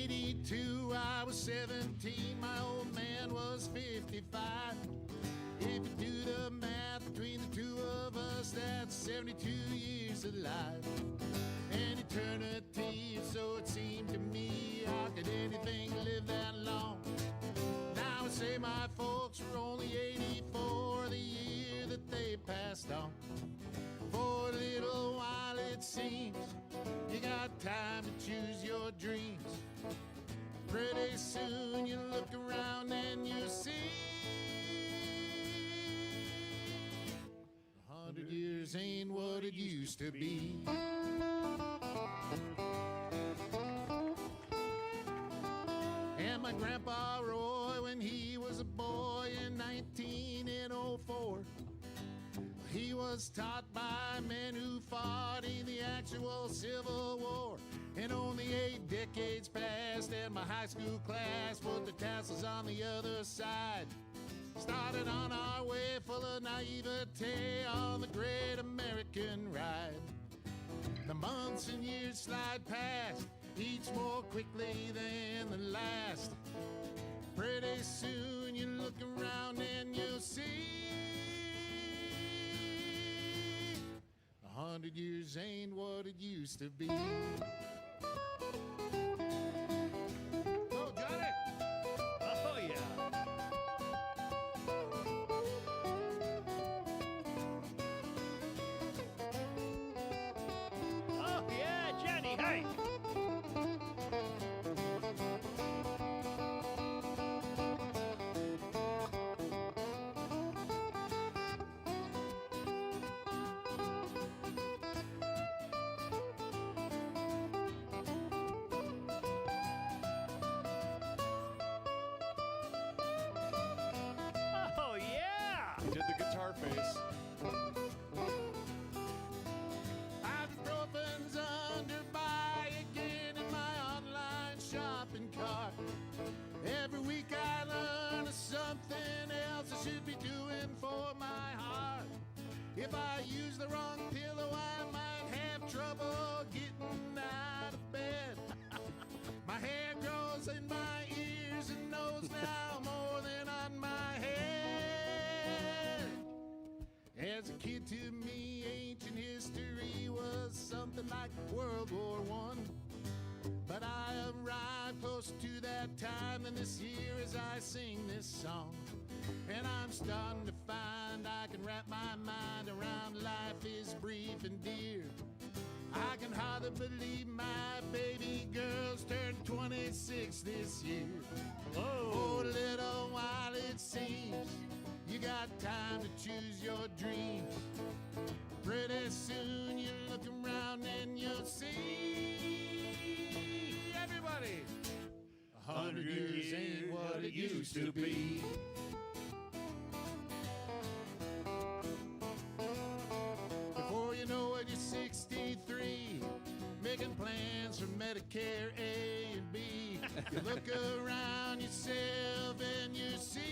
'82, I was 17, my old man was 55. If you do the math between the two of us, that's 72 years of life. An eternity, so it seemed to me. How could anything live that long? Now I say my folks were only 84 the year that they passed on. For a little while it seems you got time to choose your dreams. Pretty soon you look around and you see 100 years ain't what it used to be. And my grandpa Roy, when he was a boy in 1904, he was taught by men who fought in the actual Civil War. And only 8 decades passed and my high school class put the tassels on the other side. Started on our way full of naivete on the great American ride. The months and years slide past, each more quickly than the last. Pretty soon you look around and you'll see 100 years ain't what it used to be. Oh, got it! Oh, yeah. Oh, yeah, Johnny Heidt. Oh, yeah. He did the guitar face. Ibuprofen's under buy again in my online shopping cart. Every week I learn of something else I should be doing for my heart. If I use the wrong pillow, I might have trouble getting out of bed. My hair grows in my ears and nose now more than on my head. As a kid, to me, ancient history was something like World War I. But I arrived close to that time than this year as I sing this song. And I'm starting to find I can wrap my mind around life is brief and dear. I can hardly believe my baby girl's turned 26 this year. For a little while it seems you got time to choose your dreams. Pretty soon you look around and you'll see everybody 100 years ain't what it used to be. Before you know it, you're 63, making plans for Medicare A and B. You look around yourself and you see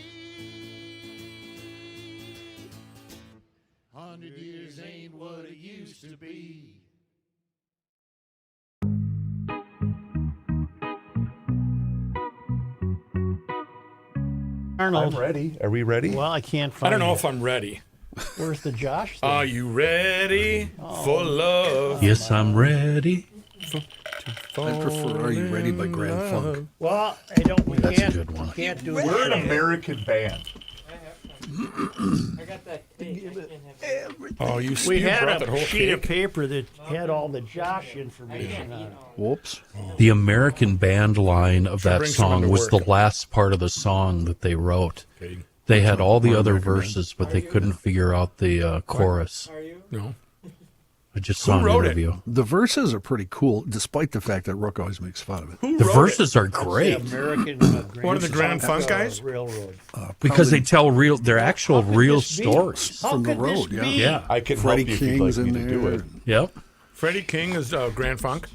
100 years ain't what it used to be. Arnold. I'm ready. Are we ready? Well, I can't find I don't know it. if I'm ready. Where's the Josh thing? Are you ready for love? Yes, I'm ready. I prefer Are You Ready by Grand Funk. Well, I don't. We That's a can't. good one. We can't do We're an that. American band. I got that cake. I can't have it. Oh, you We you had brought that a whole sheet of cake? paper that had all the Josh information on it. Whoops. The American band line of that bring someone song to was the work. last part of the song that they wrote. Okay. They had all the other verses, but they couldn't figure out the chorus. Are you? No. I just saw Who an wrote it? interview. The verses are pretty cool, despite the fact that Rook always makes fun of it. Who The wrote verses are The great American One of the Grand Funk guys? Railroad. because they tell their actual How could real this be? stories. How From the could this road, yeah. be? Yeah. I can Freddie help you if you'd King's like me in to do there. it. Yep. Freddie King is Grand Funk.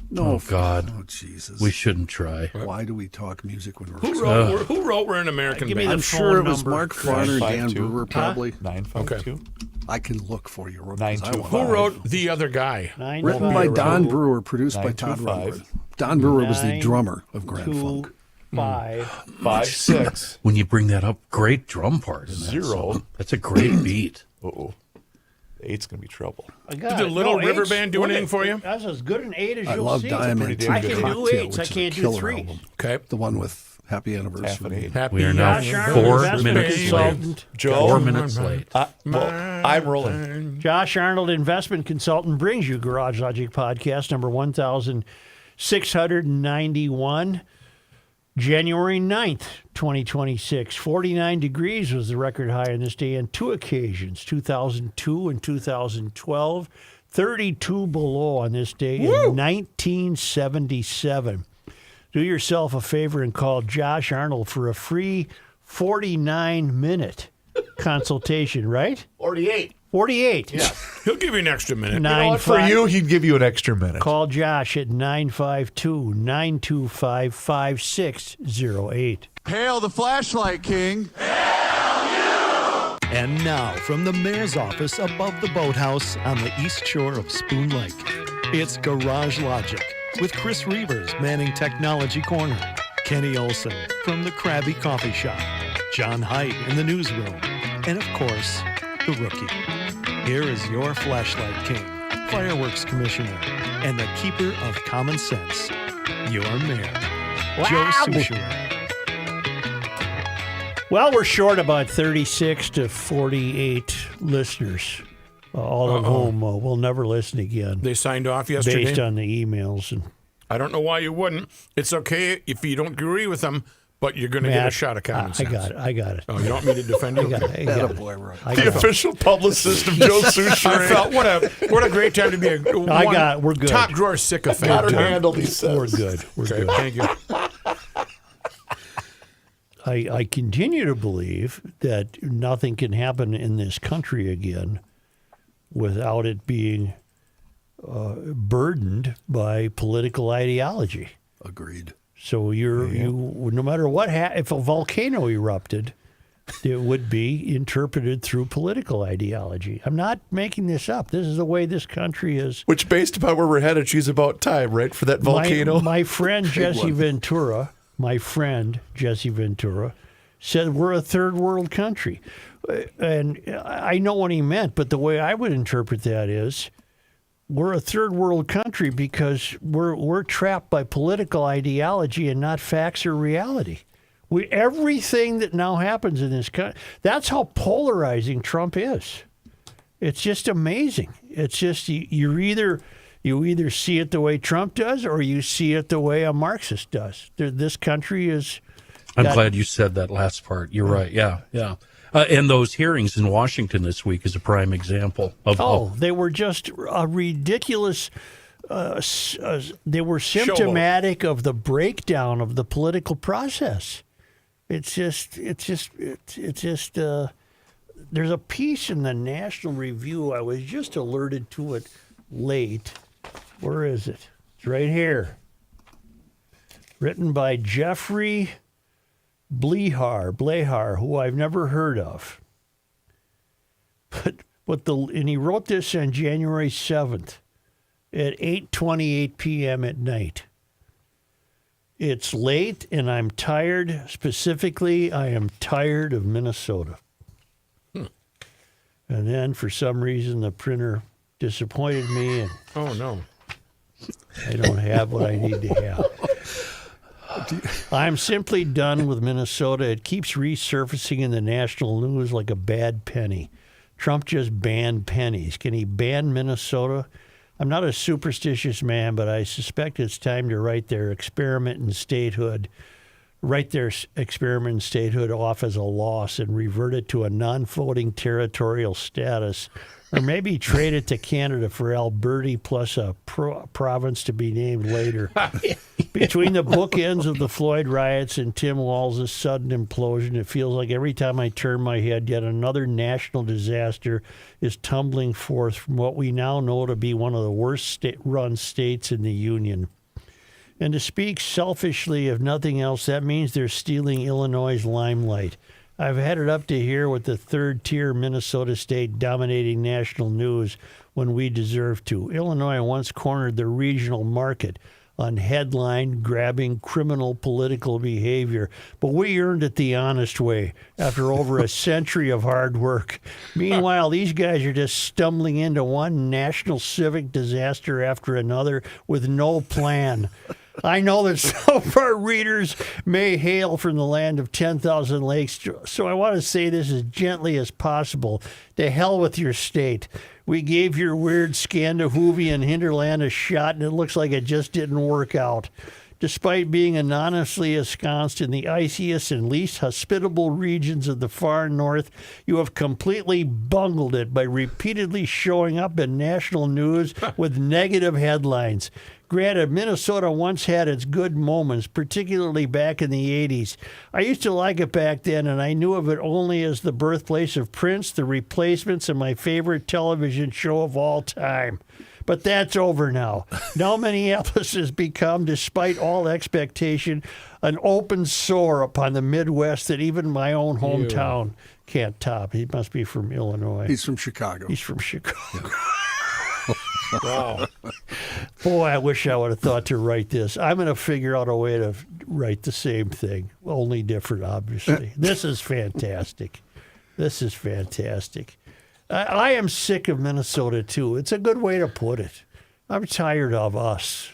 No, Oh, God. Oh, Jesus. We shouldn't try. Why do we talk music when we're... Who wrote We're an American Give me Band? the I'm phone sure it was number. Mark Farner, Dan 952. Brewer, probably. 952. I can look for you, Rook. 'cause I 925. want Who wrote The Other Guy? Written by 952. Don Brewer, produced by Todd 925. Rundgren. Don Brewer was the drummer of Grand Funk. 5. 5, 6, When you bring that up, great drum part. In that 0. song. That's a great beat. Uh-oh. 8's going to be trouble. I Did got the it. Little River eight's Band do good. anything for you? That's as good an 8 as I you'll love see. Diamond pretty Tube I can do Cocktail, 8s. I which is can't a do killer 3s. album. Okay. The one with Happy Half an Anniversary. 8. Happy We are now Josh 4 Arnold, minutes investment late. consultant. Joe? 4 minutes late. Well, I'm rolling. Josh Arnold, investment consultant, brings you Garage Logic Podcast number 1691. January 9th, 2026. 49 degrees was the record high on this day on 2 occasions, 2002 and 2012. 32 below on this day in 1977. Do yourself a favor and call Josh Arnold for a free 49-minute consultation, right? 48. 48. Yeah. He'll give you an extra minute. You know what? For you, he'd give you an extra minute. Call Josh at 952-925-5608. Hail the flashlight king. And now, from the mayor's office above the boathouse on the east shore of Spoon Lake, it's Garage Logic with Chris Reavers manning Technology Corner, Kenny Olson from the Krabby Coffee Shop, John Heidt in the newsroom, and of course, the Rookie. Here is your flashlight king, fireworks commissioner, and the keeper of common sense, your mayor, Joe Souchere. Well, we're short about 36 to 48 listeners, all of whom will never listen again. They signed off yesterday. Based on the emails. And I don't know why you wouldn't. It's okay if you don't agree with them, but you're going to get a shot of common sense. I got it. Oh, you don't mean to defend you? I got it. The official publicist of Joe Souchere. I felt what a great time to be we're good. top drawer sycophant. Got her handled, he says. We're good. We're Okay, good. thank you. I continue to believe that nothing can happen in this country again without it being burdened by political ideology. Agreed. So you no matter what if a volcano erupted, it would be interpreted through political ideology. I'm not making this up. This is the way this country is. Which, based upon where we're headed, she's about time, right, for that volcano? My friend Jesse Ventura, said we're a third world country. And I know what he meant, but the way I would interpret that is we're a third world country because we're trapped by political ideology and not facts or reality. Everything that now happens in this country, that's how polarizing Trump is. It's just amazing. It's just you either see it the way Trump does or you see it the way a Marxist does. This country is... I'm glad you said that last part. You're right. Yeah. And those hearings in Washington this week is a prime example of. They were just a ridiculous. They were symptomatic of the breakdown of the political process. It's just. There's a piece in the National Review. I was just alerted to it late. Where is it? It's right here. Written by Jeffrey Blehar, who I've never heard of. And he wrote this on January 7th at 8:28 p.m. at night. It's late and I'm tired. Specifically, I am tired of Minnesota. And then for some reason the printer disappointed me and Oh, no. I don't have what I need to have. I'm simply done with Minnesota. It keeps resurfacing in the national news like a bad penny. Trump just banned pennies. Can he ban Minnesota? I'm not a superstitious man, but I suspect it's time to write their experiment in statehood off as a loss and revert it to a non-voting territorial status, or maybe trade it to Canada for Alberta plus a province to be named later. Between the bookends of the Floyd riots and Tim Walz's sudden implosion, it feels like every time I turn my head, yet another national disaster is tumbling forth from what we now know to be one of the worst run states in the Union. And to speak selfishly, if nothing else, that means they're stealing Illinois' limelight. I've had it up to here with the third-tier Minnesota state dominating national news when we deserve to. Illinois once cornered the regional market. on headline-grabbing criminal political behavior. But we earned it the honest way after over a century of hard work. Meanwhile, these guys are just stumbling into one national civic disaster after another with no plan. I know that some of our readers may hail from the land of 10,000 lakes, so I want to say this as gently as possible. To hell with your state. We gave your weird Scandinavian hinterland a shot, and it looks like it just didn't work out. Despite being anonymously ensconced in the iciest and least hospitable regions of the far north, you have completely bungled it by repeatedly showing up in national news with negative headlines. Granted, Minnesota once had its good moments, particularly back in the 80s. I used to like it back then, and I knew of it only as the birthplace of Prince, The Replacements, and my favorite television show of all time. But that's over now. Now Minneapolis has become, despite all expectation, an open sore upon the Midwest that even my own hometown can't top. He must be from Illinois. He's from Chicago. He's from Chicago. Wow. Boy, I wish I would have thought to write this. I'm going to figure out a way to write the same thing, only different, obviously. This is fantastic. This is fantastic. I am sick of Minnesota, too. It's a good way to put it. I'm tired of us.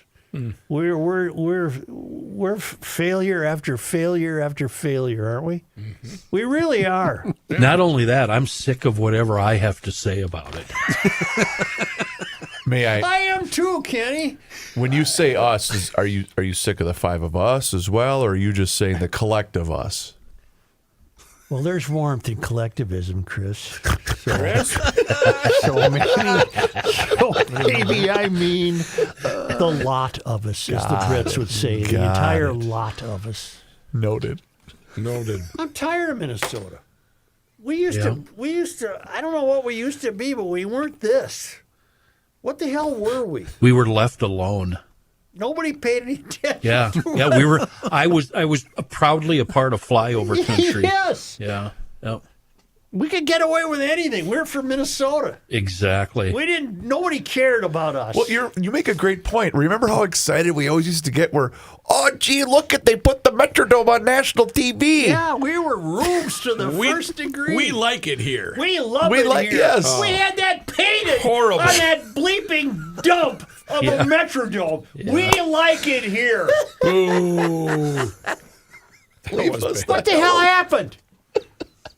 We're failure after failure after failure, aren't we? Mm-hmm. We really are. Not only that, I'm sick of whatever I have to say about it. May I am too, Kenny. When you say us, are you sick of the five of us as well, or are you just saying the collective us? Well, there's warmth in collectivism, Chris. So maybe I mean the lot of us, as the Brits would say. The entire lot of us. Noted. I'm tired of Minnesota. We used to, I don't know what we used to be, but we weren't this. What the hell were we? We were left alone. Nobody paid any attention. Yeah, we were. I was proudly a part of flyover country. Yes. Yeah. Yep. We could get away with anything. We're from Minnesota. Exactly. Nobody cared about us. Well, you make a great point. Remember how excited we always used to get oh, gee, look they put the Metrodome on national TV. Yeah, we were rubes to the first degree. We like it here. We love it here. Yes. We had that painted Horrible. on that bleeping dump of a Metrodome. Yeah. We like it here. Ooh. What the hell happened?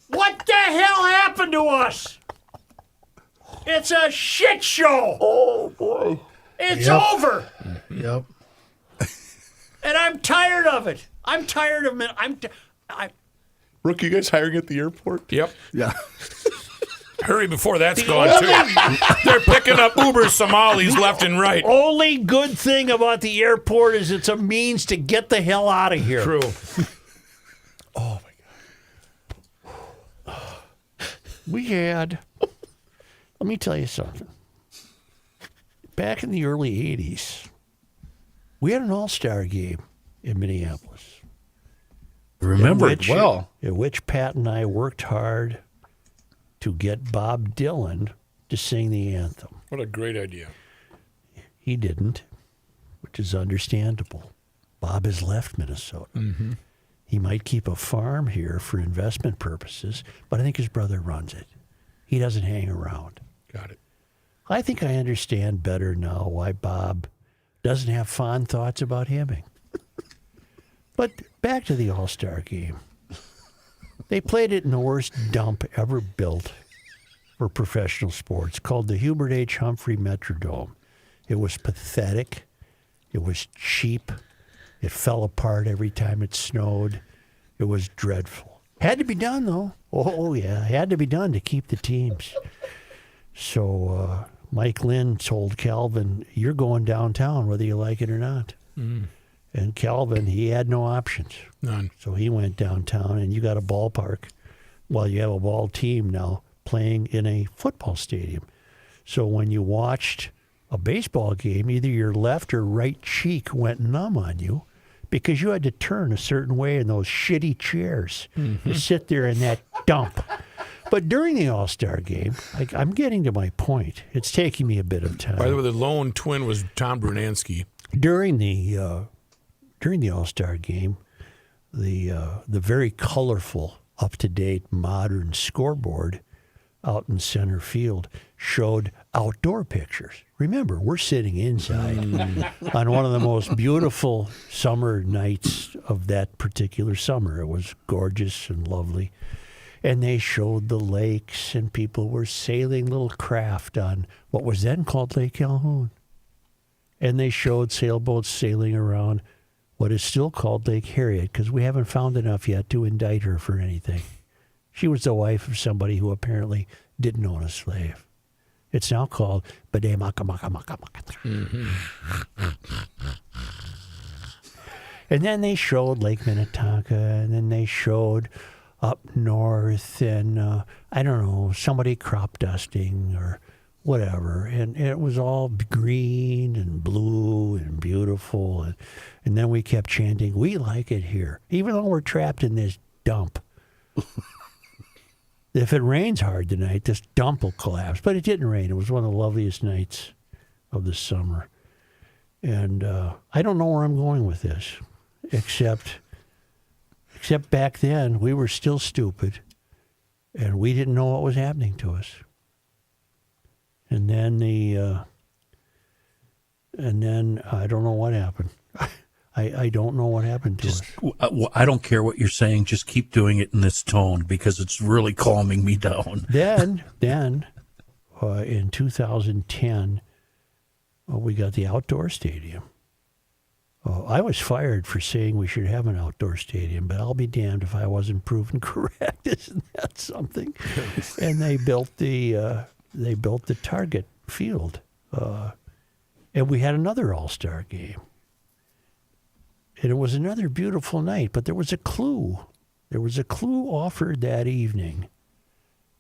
What the hell happened to us? It's a shit show. Oh, boy. It's over. Yep. And I'm tired of it. I'm tired of it. Rook, you guys hiring at the airport? Yep. Yeah. Hurry before that's gone, too. They're picking up Uber Somalis left and right. Only good thing about the airport is it's a means to get the hell out of here. True. Oh, my God. We had, let me tell you something. Back in the early 80s, we had an all-star game in Minneapolis. Remember it well. In which Pat and I worked hard to get Bob Dylan to sing the anthem. What a great idea. He didn't, which is understandable. Bob has left Minnesota. Mm-hmm. He might keep a farm here for investment purposes, but I think his brother runs it. He doesn't hang around. Got it. I think I understand better now why Bob doesn't have fond thoughts about Hemming. But back to the All-Star game. They played it in the worst dump ever built for professional sports, called the Hubert H. Humphrey Metrodome. It was pathetic. It was cheap. It fell apart every time it snowed. It was dreadful. Had to be done, though. Oh, yeah. Had to be done to keep the teams. So Mike Lynn told Calvin, you're going downtown whether you like it or not. Mm. And Calvin, he had no options. None. So he went downtown, and you got a ballpark. Well, you have a ball team now playing in a football stadium. So when you watched a baseball game, either your left or right cheek went numb on you because you had to turn a certain way in those shitty chairs to sit there in that dump. But during the All-Star game, I'm getting to my point. It's taking me a bit of time. By the way, the lone twin was Tom Brunansky. during the All-Star game, the very colorful, up-to-date, modern scoreboard out in center field showed outdoor pictures. Remember, we're sitting inside on one of the most beautiful summer nights of that particular summer. It was gorgeous and lovely. And they showed the lakes, and people were sailing little craft on what was then called Lake Calhoun. And they showed sailboats sailing around what is still called Lake Harriet, because we haven't found enough yet to indict her for anything. She was the wife of somebody who apparently didn't own a slave. It's now called Bade-Maka-Maka-Maka-Maka. And then they showed Lake Minnetonka, and then they showed up north, and I don't know, somebody crop dusting or whatever. And it was all green and blue and beautiful. And then we kept chanting, "We like it here," even though we're trapped in this dump. If it rains hard tonight, this dump will collapse. But it didn't rain. It was one of the loveliest nights of the summer. And I don't know where I'm going with this, except back then we were still stupid, and we didn't know what was happening to us. And then I don't know what happened. I don't know what happened to us. I don't care what you're saying. Just keep doing it in this tone because it's really calming me down. Then in 2010, we got the outdoor stadium. I was fired for saying we should have an outdoor stadium, but I'll be damned if I wasn't proven correct. Isn't that something? And they built the Target field, and we had another All-Star game. And it was another beautiful night, but there was a clue. There was a clue offered that evening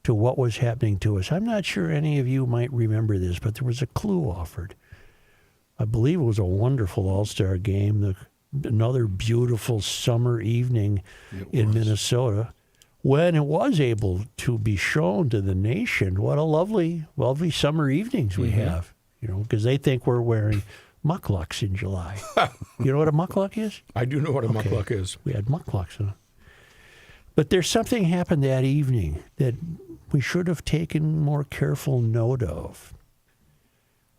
to what was happening to us. I'm not sure any of you might remember this, but there was a clue offered. I believe it was a wonderful All-Star game, another beautiful summer evening in Minnesota, when it was able to be shown to the nation what a lovely, lovely summer evenings we have, because they think we're wearing mucklucks in July. You know what a muckluck is? I do know what a muckluck is. We had mucklucks on. But there's something happened that evening that we should have taken more careful note of.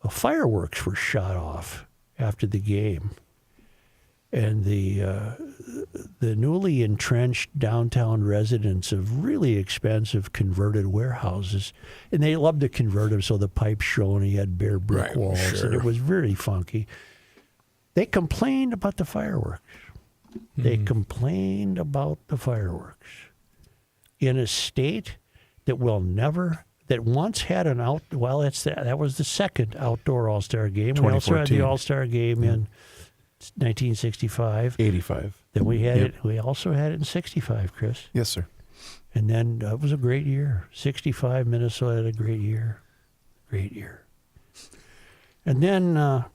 Fireworks were shot off after the game. And the newly entrenched downtown residents of really expensive converted warehouses, and they loved to convert them so the pipes shone and you had bare brick walls, and it was very funky. They complained about the fireworks. They complained about the fireworks in a state that once had an that was the second outdoor All-Star game. We also had the All-Star game in 1965. 85. Then we had it. We also had it in 65, Chris. Yes, sir. And then it was a great year. 65, Minnesota had a great year. Great year. And then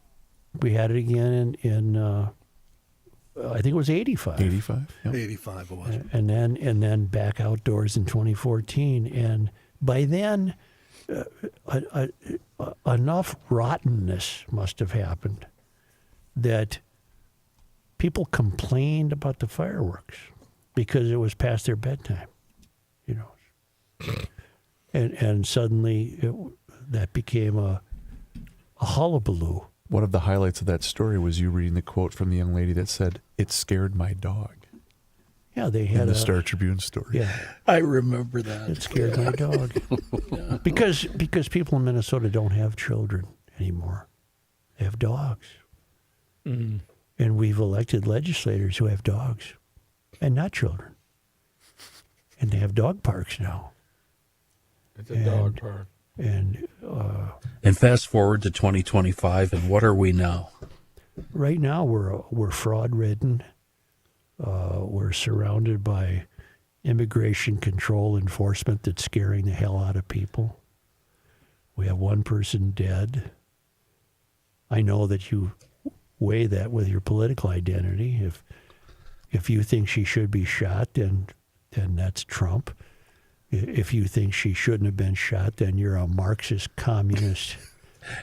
we had it again in I think it was 85. 85. Yep. 85 it was. And then back outdoors in 2014. And by then, enough rottenness must have happened that people complained about the fireworks because it was past their bedtime, and suddenly that became a hullabaloo. One of the highlights of that story was you reading the quote from the young lady that said, "It scared my dog." Yeah, they had in the Star Tribune story. Yeah, I remember that. It scared my dog because people in Minnesota don't have children anymore; they have dogs. Mm-hmm. And we've elected legislators who have dogs and not children. And they have dog parks now. It's a dog park. And fast forward to 2025, and what are we now? Right now, we're fraud-ridden. We're surrounded by immigration control enforcement that's scaring the hell out of people. We have one person dead. I know that you weigh that with your political identity. If you think she should be shot, then that's Trump. If you think she shouldn't have been shot, then you're a Marxist communist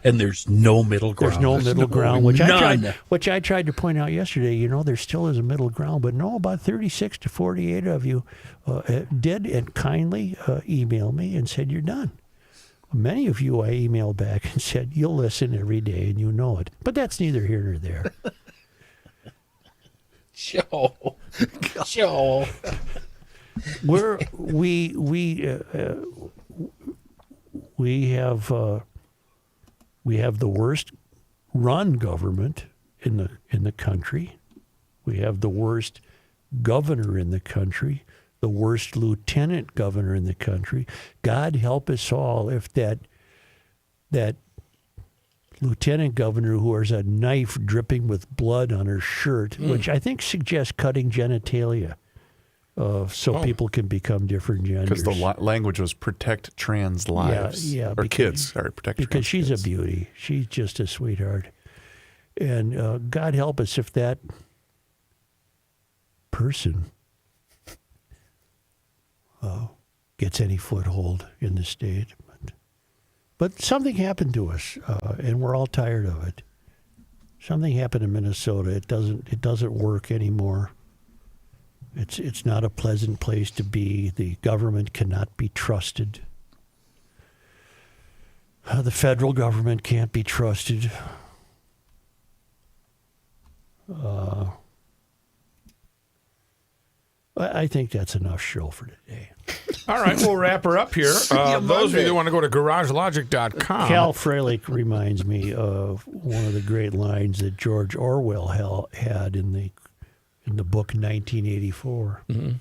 And there's no middle ground. There's no middle ground, which none. I tried to point out yesterday. You know, there still is a middle ground, but no, about 36 to 48 of you did and kindly email me and said you're done. Many of you I emailed back and said you'll listen every day and you know it, but that's neither here nor there. Joe. We have the worst run government in the country. We have the worst governor in the country, the worst lieutenant governor in the country. God help us all if that lieutenant governor who has a knife dripping with blood on her shirt, which I think suggests cutting genitalia, so people can become different genders. Because the language was protect trans lives. Yeah, or kids. Sorry, protect because trans she's kids. a beauty. She's just a sweetheart. And God help us if that person gets any foothold in the state. But something happened to us, and we're all tired of it. Something happened in Minnesota. It doesn't work anymore. It's not a pleasant place to be. The government cannot be trusted. The federal government can't be trusted. I think that's enough show for today. All right, we'll wrap her up here. Those of you that want to go to garagelogic.com. Cal Freilich reminds me of one of the great lines that George Orwell had in the book 1984. Mm-hmm.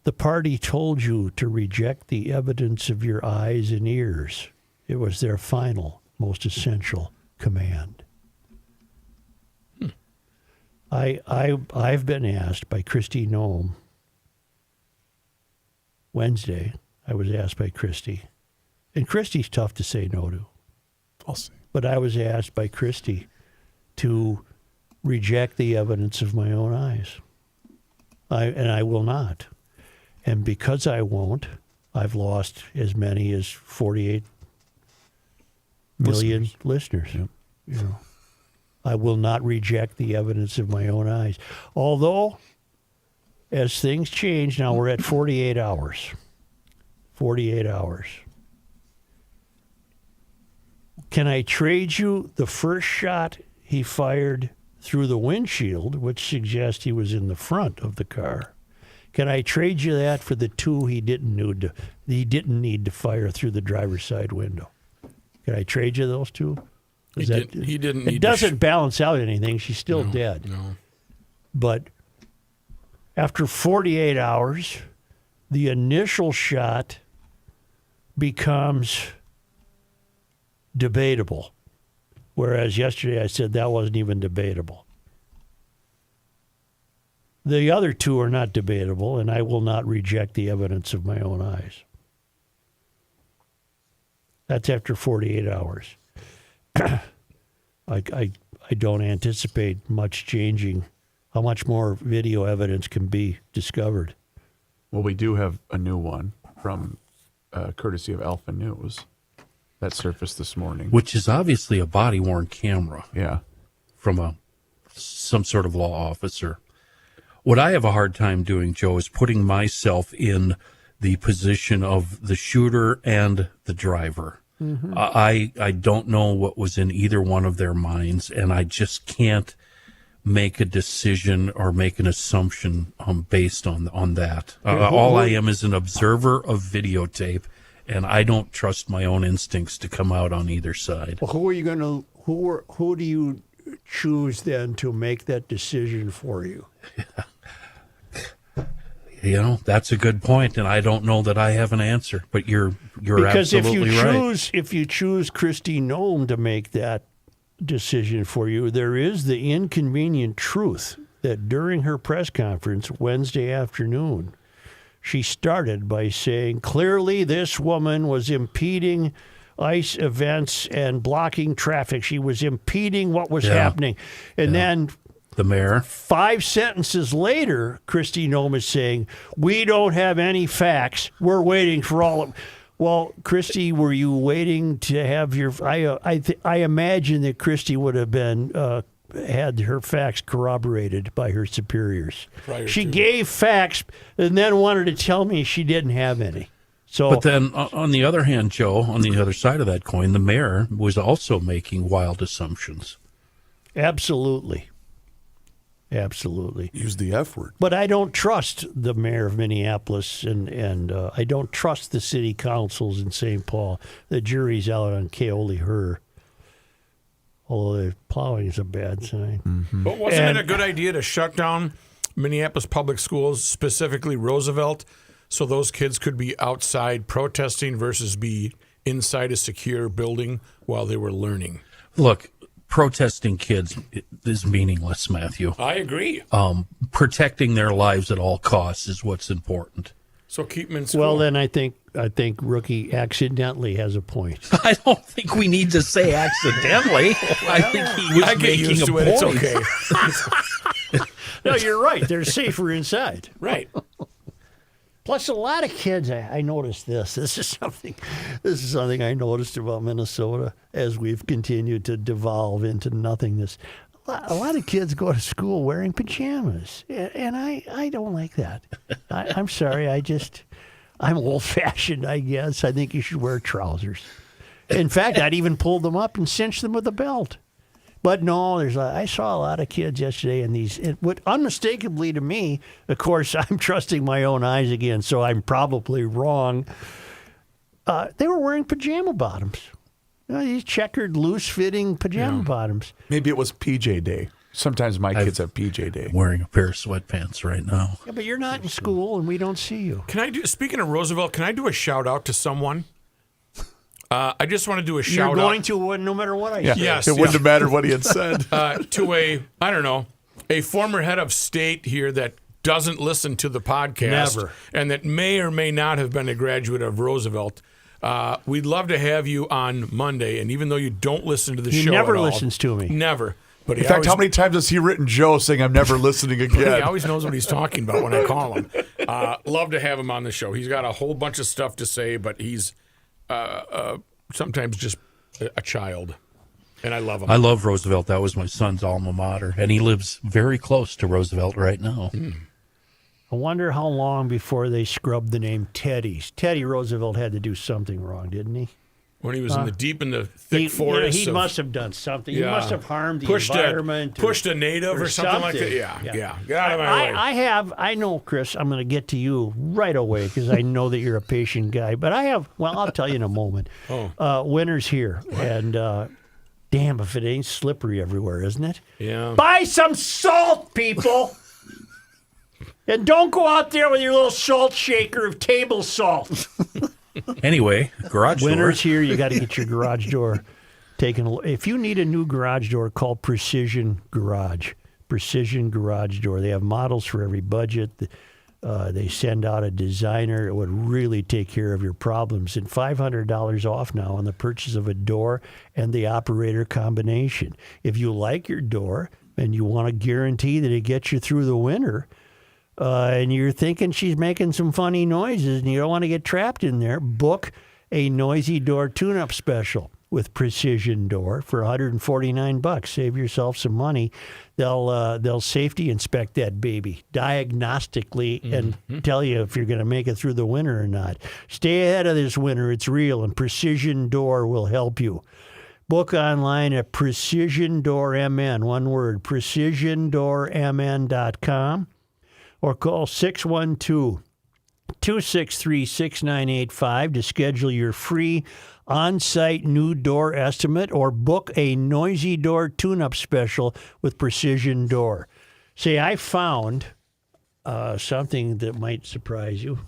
The party told you to reject the evidence of your eyes and ears. It was their final, most essential command. I've been asked by Christy Noem. Wednesday, I was asked by Christy. And Christy's tough to say no to. I'll see. But I was asked by Christy to reject the evidence of my own eyes. I will not. And because I won't, I've lost as many as 48 million listeners. Yep. You know, I will not reject the evidence of my own eyes. Although, as things change, now we're at 48 hours. 48 hours. Can I trade you the first shot he fired through the windshield, which suggests he was in the front of the car? Can I trade you that for the two he didn't need to fire through the driver's side window? Can I trade you those two? He didn't need it doesn't balance out anything. She's still dead. No. But after 48 hours, the initial shot becomes debatable. Whereas yesterday I said that wasn't even debatable. The other two are not debatable, and I will not reject the evidence of my own eyes. That's after 48 hours. I don't anticipate much changing. How much more video evidence can be discovered? Well, we do have a new one from courtesy of Alpha News that surfaced this morning. Which is obviously a body-worn camera. Yeah. From some sort of law officer. What I have a hard time doing, Joe, is putting myself in the position of the shooter and the driver. Mm-hmm. I don't know what was in either one of their minds, and I just can't make a decision or make an assumption based on that. All I am is an observer of videotape, and I don't trust my own instincts to come out on either side. Well, who do you choose then to make that decision for you? You know, that's a good point, and I don't know that I have an answer. But you're because absolutely right. If you choose Christy Noem to make that decision for you, there is the inconvenient truth that during her press conference Wednesday afternoon, she started by saying, clearly this woman was impeding ICE events and blocking traffic. She was impeding what was happening. And then the mayor, 5 sentences later, Christy Noem is saying, we don't have any facts. We're waiting for all of... Well, Christy, were you waiting to have your? I imagine that Christy would have been had her facts corroborated by her superiors. She gave facts and then wanted to tell me she didn't have any. So, but then on the other hand, Joe, on the other side of that coin, the mayor was also making wild assumptions. Absolutely. Use the F word. But I don't trust the mayor of Minneapolis, and I don't trust the city councils in St. Paul. The jury's out on Keoli Her. Although the plowing is a bad sign. Mm-hmm. But wasn't it a good idea to shut down Minneapolis public schools, specifically Roosevelt, so those kids could be outside protesting versus be inside a secure building while they were learning? Look, protesting kids is meaningless, Matthew. I agree. Protecting their lives at all costs is what's important. So keep them in school. Well, then I think Rookie accidentally has a point. I don't think we need to say accidentally. I think he was I get making used a to point. it. It's okay. No, you're right. They're safer inside. Right. Plus, a lot of kids. I noticed this. This is something I noticed about Minnesota as we've continued to devolve into nothingness. A lot of kids go to school wearing pajamas, and I don't like that. I'm sorry. I'm old-fashioned, I guess. I think you should wear trousers. In fact, I'd even pull them up and cinch them with a belt. But no, I saw a lot of kids yesterday in these. What unmistakably to me, of course, I'm trusting my own eyes again, so I'm probably wrong. They were wearing pajama bottoms. These checkered, loose-fitting pajama bottoms. Maybe it was PJ Day. Sometimes my kids have PJ Day. Wearing a pair of sweatpants right now. Yeah, but you're not in school, and we don't see you. Speaking of Roosevelt, can I do a shout-out to someone? I just want to do a shout-out. You're going to, no matter what I say. Yes. It wouldn't have mattered what he had said. To a former head of state here that doesn't listen to the podcast. Never. And that may or may not have been a graduate of Roosevelt. We'd love to have you on Monday, and even though you don't listen to the show He never at all, listens to me. Never. But In fact, how many times has he written Joe saying, I'm never listening again? He always knows what he's talking about when I call him. Love to have him on the show. He's got a whole bunch of stuff to say, but he's sometimes just a child, and I love him. I love Roosevelt. That was my son's alma mater, and he lives very close to Roosevelt right now. I wonder how long before they scrubbed the name Teddy's. Teddy Roosevelt had to do something wrong, didn't he? When he was in the thick forest. He must have done something. Yeah. He must have harmed the environment. Pushed a native or something like that. Yeah. Get out of my way. I know, Chris, I'm going to get to you right away because I know that you're a patient guy. But I'll tell you in a moment. Winter's here. And damn if it ain't slippery everywhere, isn't it? Yeah. Buy some salt, people. And don't go out there with your little salt shaker of table salt. Anyway, garage door. Winter's here. You got to get your garage door taken. If you need a new garage door, call Precision Garage. Precision Garage Door. They have models for every budget. They send out a designer. It would really take care of your problems. And $500 off now on the purchase of a door and the operator combination. If you like your door and you want to guarantee that it gets you through the winter, and you're thinking she's making some funny noises and you don't want to get trapped in there, book a noisy door tune-up special with Precision Door for $149. Save yourself some money. They'll safety inspect that baby diagnostically and tell you if you're going to make it through the winter or not. Stay ahead of this winter. It's real, and Precision Door will help you. Book online at Precision Door MN, one word, precisiondoormn.com. Or call 612-263-6985 to schedule your free on-site new door estimate or book a noisy door tune-up special with Precision Door. See, I found something that might surprise you.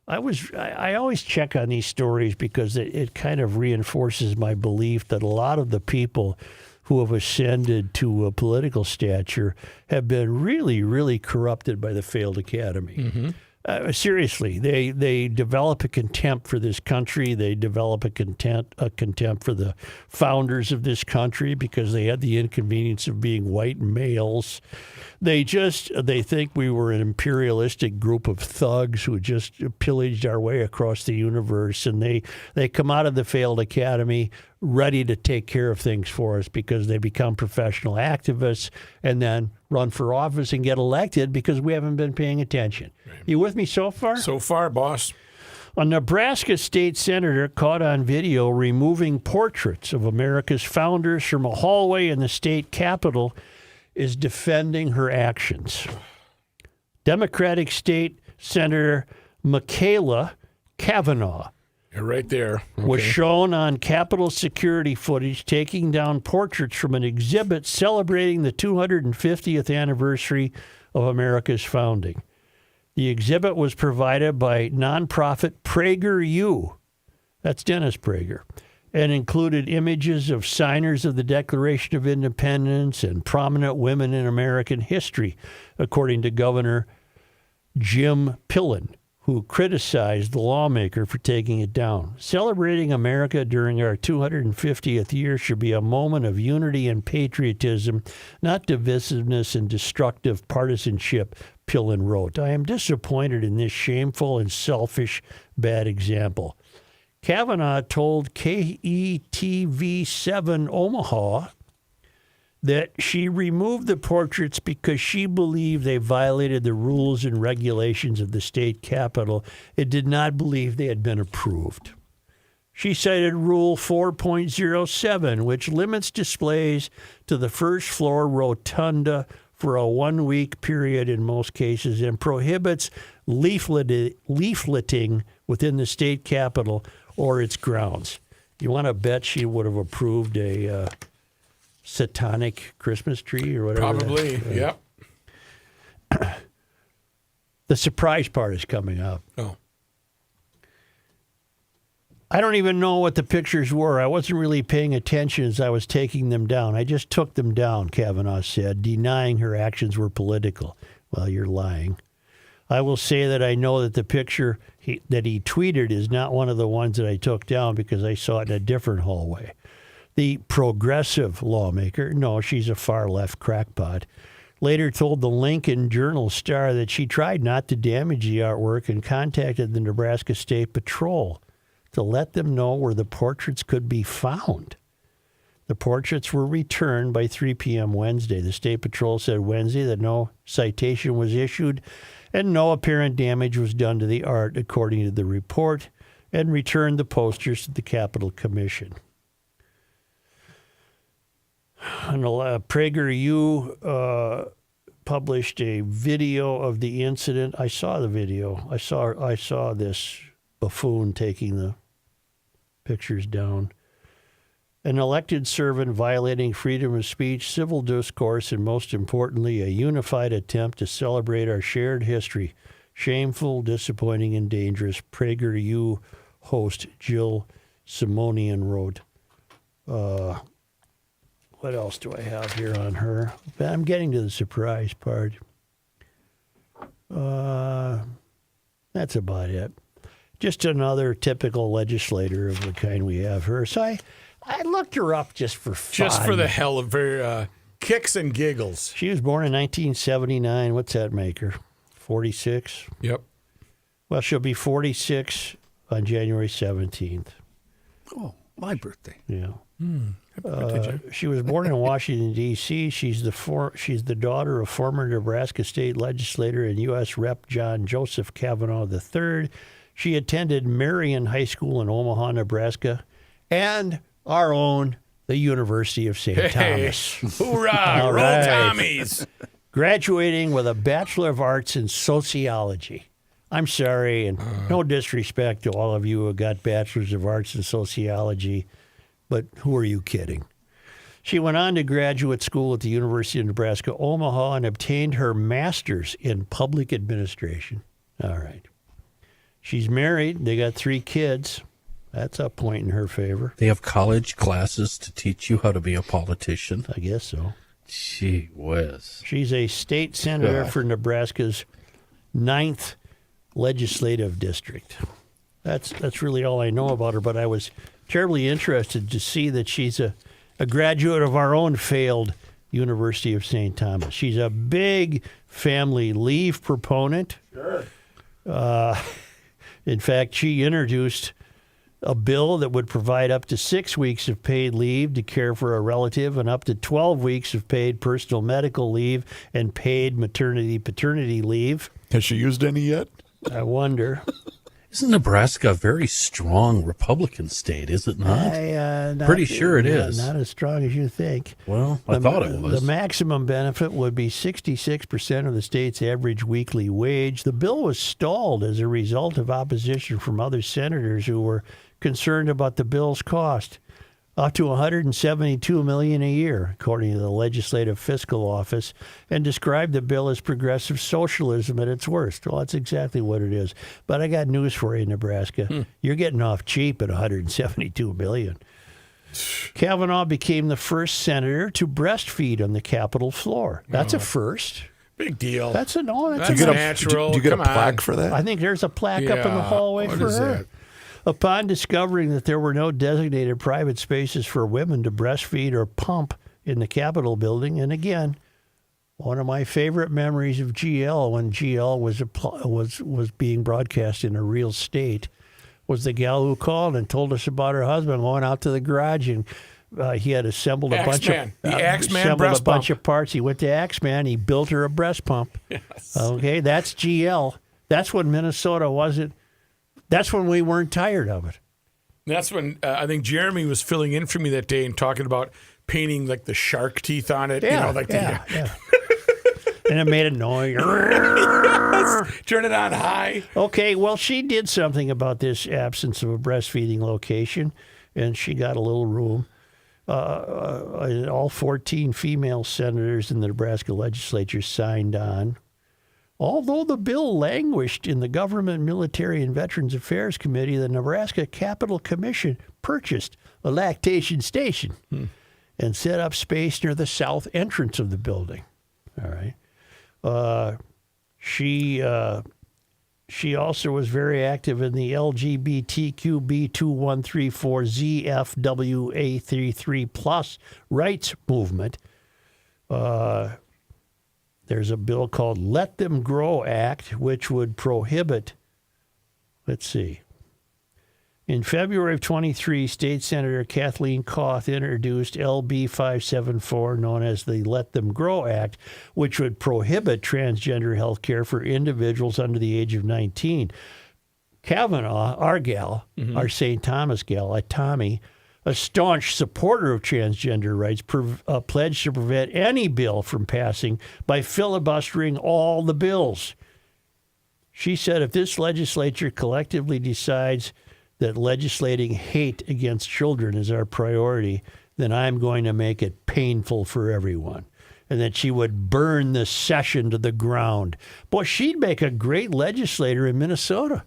I always check on these stories because it kind of reinforces my belief that a lot of the people who have ascended to a political stature have been really, really corrupted by the failed academy. Seriously, they develop a contempt for this country. They develop a contempt for the founders of this country because they had the inconvenience of being white males. They think we were an imperialistic group of thugs who just pillaged our way across the universe, and they come out of the failed academy ready to take care of things for us because they become professional activists and then run for office and get elected because we haven't been paying attention. Right. You with me so far? So far, boss. A Nebraska state senator caught on video removing portraits of America's founders from a hallway in the state capitol is defending her actions. Democratic State Senator Michaela Cavanaugh You're right there. Okay. was shown on Capitol security footage taking down portraits from an exhibit celebrating the 250th anniversary of America's founding. The exhibit was provided by nonprofit PragerU. That's Dennis Prager. And included images of signers of the Declaration of Independence and prominent women in American history, according to Governor Jim Pillen, who criticized the lawmaker for taking it down. Celebrating America during our 250th year should be a moment of unity and patriotism, not divisiveness and destructive partisanship, Pillen wrote. I am disappointed in this shameful and selfish bad example. Kavanaugh told KETV7 Omaha that she removed the portraits because she believed they violated the rules and regulations of the state capitol and did not believe they had been approved. She cited Rule 4.07, which limits displays to the first floor rotunda for a 1-week period in most cases and prohibits leafleting within the state capitol or its grounds. You want to bet she would have approved a satanic Christmas tree or whatever? Probably, yep. The surprise part is coming up. Oh. I don't even know what the pictures were. I wasn't really paying attention as I was taking them down. I just took them down, Kavanaugh said, denying her actions were political. Well, you're lying. I will say that I know that the picture that he tweeted is not one of the ones that I took down because I saw it in a different hallway. The progressive lawmaker, no, she's a far-left crackpot, later told the Lincoln Journal-Star that she tried not to damage the artwork and contacted the Nebraska State Patrol to let them know where the portraits could be found. The portraits were returned by 3 p.m. Wednesday. The State Patrol said Wednesday that no citation was issued and no apparent damage was done to the art, according to the report, and returned the posters to the Capitol Commission. And PragerU published a video of the incident. I saw the video. I saw this buffoon taking the pictures down. An elected servant violating freedom of speech, civil discourse, and most importantly, a unified attempt to celebrate our shared history. Shameful, disappointing, and dangerous. PragerU host Jill Simonian wrote. What else do I have here on her? I'm getting to the surprise part. That's about it. Just another typical legislator of the kind we have her. So I looked her up just for fun. Just for the hell of her kicks and giggles. She was born in 1979. What's that make her? 46? Yep. Well, she'll be 46 on January 17th. Oh, my birthday. Yeah. Happy birthday, Jim. She was born in Washington, D.C. She's the daughter of former Nebraska state legislator and U.S. Rep. John Joseph Kavanaugh III. She attended Marion High School in Omaha, Nebraska, and our own, the University of St. Thomas. Hoorah! All Roll right. Tommies! Graduating with a Bachelor of Arts in Sociology. I'm sorry, and no disrespect to all of you who got Bachelors of Arts in Sociology, but who are you kidding? She went on to graduate school at the University of Nebraska, Omaha, and obtained her master's in public administration. All right. She's married. They got 3 kids. That's a point in her favor. They have college classes to teach you how to be a politician. I guess so. Gee whiz. She's a state senator God. for Nebraska's 9th legislative district. That's really all I know about her, but I was terribly interested to see that she's a graduate of our own failed University of St. Thomas. She's a big family leave proponent. Sure. In fact, she introduced a bill that would provide up to 6 weeks of paid leave to care for a relative and up to 12 weeks of paid personal medical leave and paid maternity-paternity leave. Has she used any yet? I wonder. Isn't Nebraska a very strong Republican state, is it not? Pretty sure it is. Not as strong as you think. Well, I thought it was. The maximum benefit would be 66% of the state's average weekly wage. The bill was stalled as a result of opposition from other senators who were concerned about the bill's cost, up to $172 million a year, according to the Legislative Fiscal Office, and described the bill as progressive socialism at its worst. Well, that's exactly what it is. But I got news for you, Nebraska. You're getting off cheap at $172 million. Kavanaugh became the first senator to breastfeed on the Capitol floor. That's a first. Big deal. That's That's a natural. Do you get a Come plaque on. for that? I think there's a plaque up in the hallway What for is her. that? Upon discovering that there were no designated private spaces for women to breastfeed or pump in the Capitol building, and again, one of my favorite memories of GL when GL was being broadcast in a real state was the gal who called and told us about her husband going out to the garage and he had assembled a bunch of bunch of parts. He went to Axeman. He built her a breast pump. Yes. Okay, that's GL. That's when Minnesota wasn't. That's when we weren't tired of it. That's when I think Jeremy was filling in for me that day and talking about painting like the shark teeth on it. Yeah, You know, like yeah. And it made a noise. Yes. Turn it on high. Okay, well, she did something about this absence of a breastfeeding location, and she got a little room. All 14 female senators in the Nebraska legislature signed on. Although the bill languished in the Government, Military, and Veterans Affairs Committee, the Nebraska Capitol Commission purchased a lactation station and set up space near the south entrance of the building. All right. She also was very active in the LGBTQB2134ZFWA33 plus rights movement. There's a bill called Let Them Grow Act, which would prohibit, let's see. In February of 23, State Senator Kathleen Koth introduced LB 574, known as the Let Them Grow Act, which would prohibit transgender health care for individuals under the age of 19. Kavanaugh, our gal, our St. Thomas gal, Tommy, a staunch supporter of transgender rights, pledged to prevent any bill from passing by filibustering all the bills. She said if this legislature collectively decides that legislating hate against children is our priority, then I'm going to make it painful for everyone. And that she would burn this session to the ground. Boy, she'd make a great legislator in Minnesota.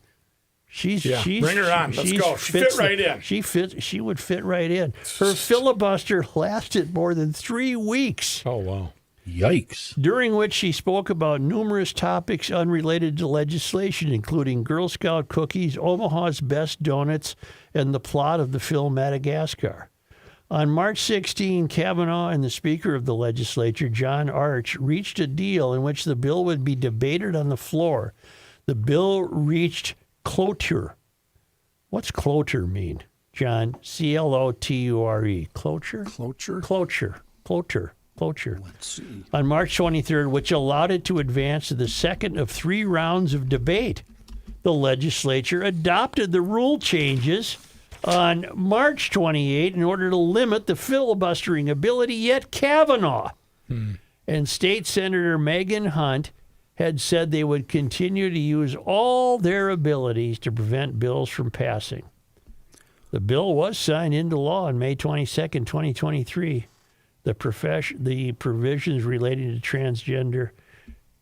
She's bring her on. Let's go. She fit right in. She would fit right in. Her filibuster lasted more than 3 weeks. Oh, wow. Yikes. During which she spoke about numerous topics unrelated to legislation, including Girl Scout cookies, Omaha's best donuts, and the plot of the film Madagascar. On March 16, Kavanaugh and the Speaker of the legislature, John Arch, reached a deal in which the bill would be debated on the floor. The bill reached cloture. What's cloture mean, John? C-L-O-T-U-R-E. Cloture? Cloture? Cloture. Let's see. On March 23rd, which allowed it to advance to the second of 3 rounds of debate. The legislature adopted the rule changes on March 28 in order to limit the filibustering ability, yet Kavanaugh and State Senator Megan Hunt had said they would continue to use all their abilities to prevent bills from passing. The bill was signed into law on May 22nd, 2023. The provisions relating to transgender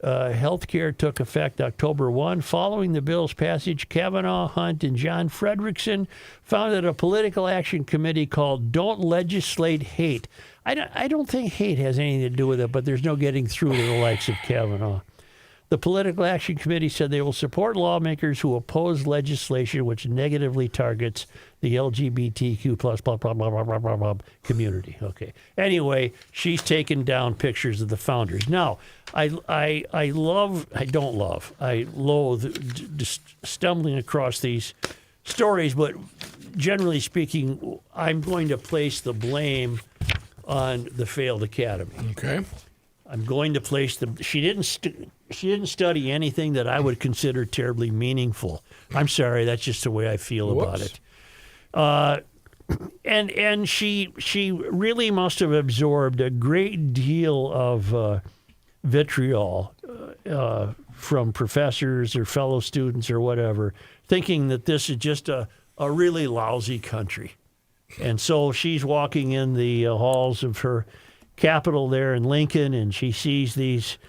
health care took effect October 1. Following the bill's passage, Kavanaugh, Hunt, and John Frederickson founded a political action committee called Don't Legislate Hate. I don't think hate has anything to do with it, but there's no getting through to the likes of Kavanaugh. The Political Action Committee said they will support lawmakers who oppose legislation which negatively targets the LGBTQ plus blah, blah, blah, blah, blah, blah, blah community. Okay. Anyway, she's taken down pictures of the founders. Now, I loathe just stumbling across these stories, but generally speaking, I'm going to place the blame on the failed academy. Okay. I'm going to place the. She didn't study anything that I would consider terribly meaningful. I'm sorry, that's just the way I feel about it. And she really must have absorbed a great deal of vitriol from professors or fellow students or whatever, thinking that this is just a really lousy country. And so she's walking in the halls of her Capitol there in Lincoln, and she sees these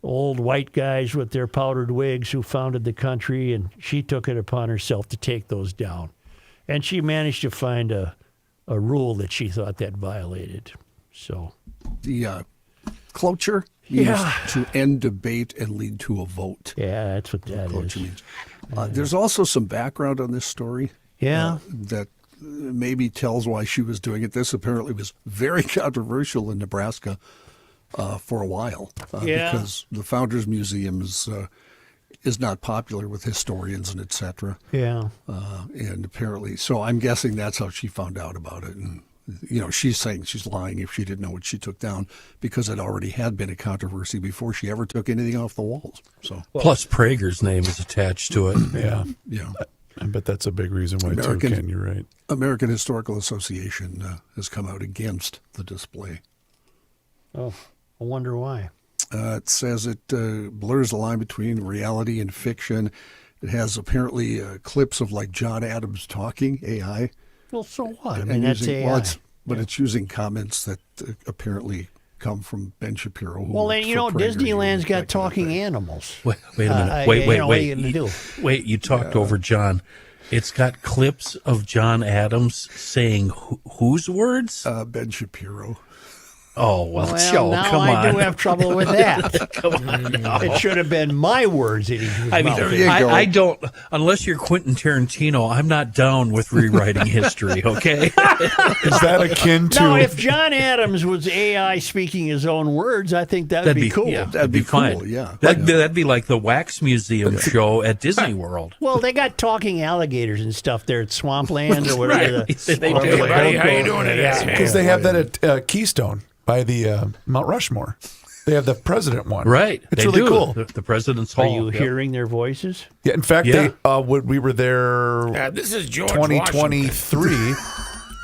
old white guys with their powdered wigs who founded the country, and she took it upon herself to take those down. And she managed to find a rule that she thought that violated. So The cloture means to end debate and lead to a vote. yeah, that's what that Cloture is. means. There's also some background on this story. Yeah. That maybe tells why she was doing it. This apparently was very controversial in Nebraska for a while because the Founders Museum is not popular with historians and et cetera. Yeah. And apparently, so I'm guessing that's how she found out about it. And, she's saying she's lying if she didn't know what she took down because it already had been a controversy before she ever took anything off the walls. So Plus, Prager's name is attached to it. Yeah. yeah. I bet that's a big reason why, too, Ken. You're right. American Historical Association has come out against the display. Oh, I wonder why. It says it blurs the line between reality and fiction. It has apparently clips of like John Adams talking, AI. Well, so what? I mean, that's using, AI. It's using comments that apparently come from Ben Shapiro. Who Well, worked then, for Prager Disneyland's back got in the talking day. animals. Wait a minute. Wait. What are you going to do? Wait, you talked over John. It's got clips of John Adams saying whose words? Ben Shapiro. Oh, well, Now come I on. do have trouble with that. Come on. No. It should have been my words that he was I mean, mouthing. you go. I don't, unless you're Quentin Tarantino, I'm not down with rewriting history, okay? Is that akin to? No, if John Adams was AI speaking his own words, I think that'd be cool. Yeah, That'd be fine. cool, yeah. That'd be like the Wax Museum show at Disney World. Well, they got talking alligators and stuff there at Swampland or whatever. Right. The They Swampland do. Hey, buddy, how you Hotel. doing today? Because they have that at Keystone by the Mount Rushmore. They have the president one. Right. It's they really do. cool. The President's Are Hall. you Yep. hearing their voices? Yeah. In fact, Yeah. we were there This is George Washington. 2023.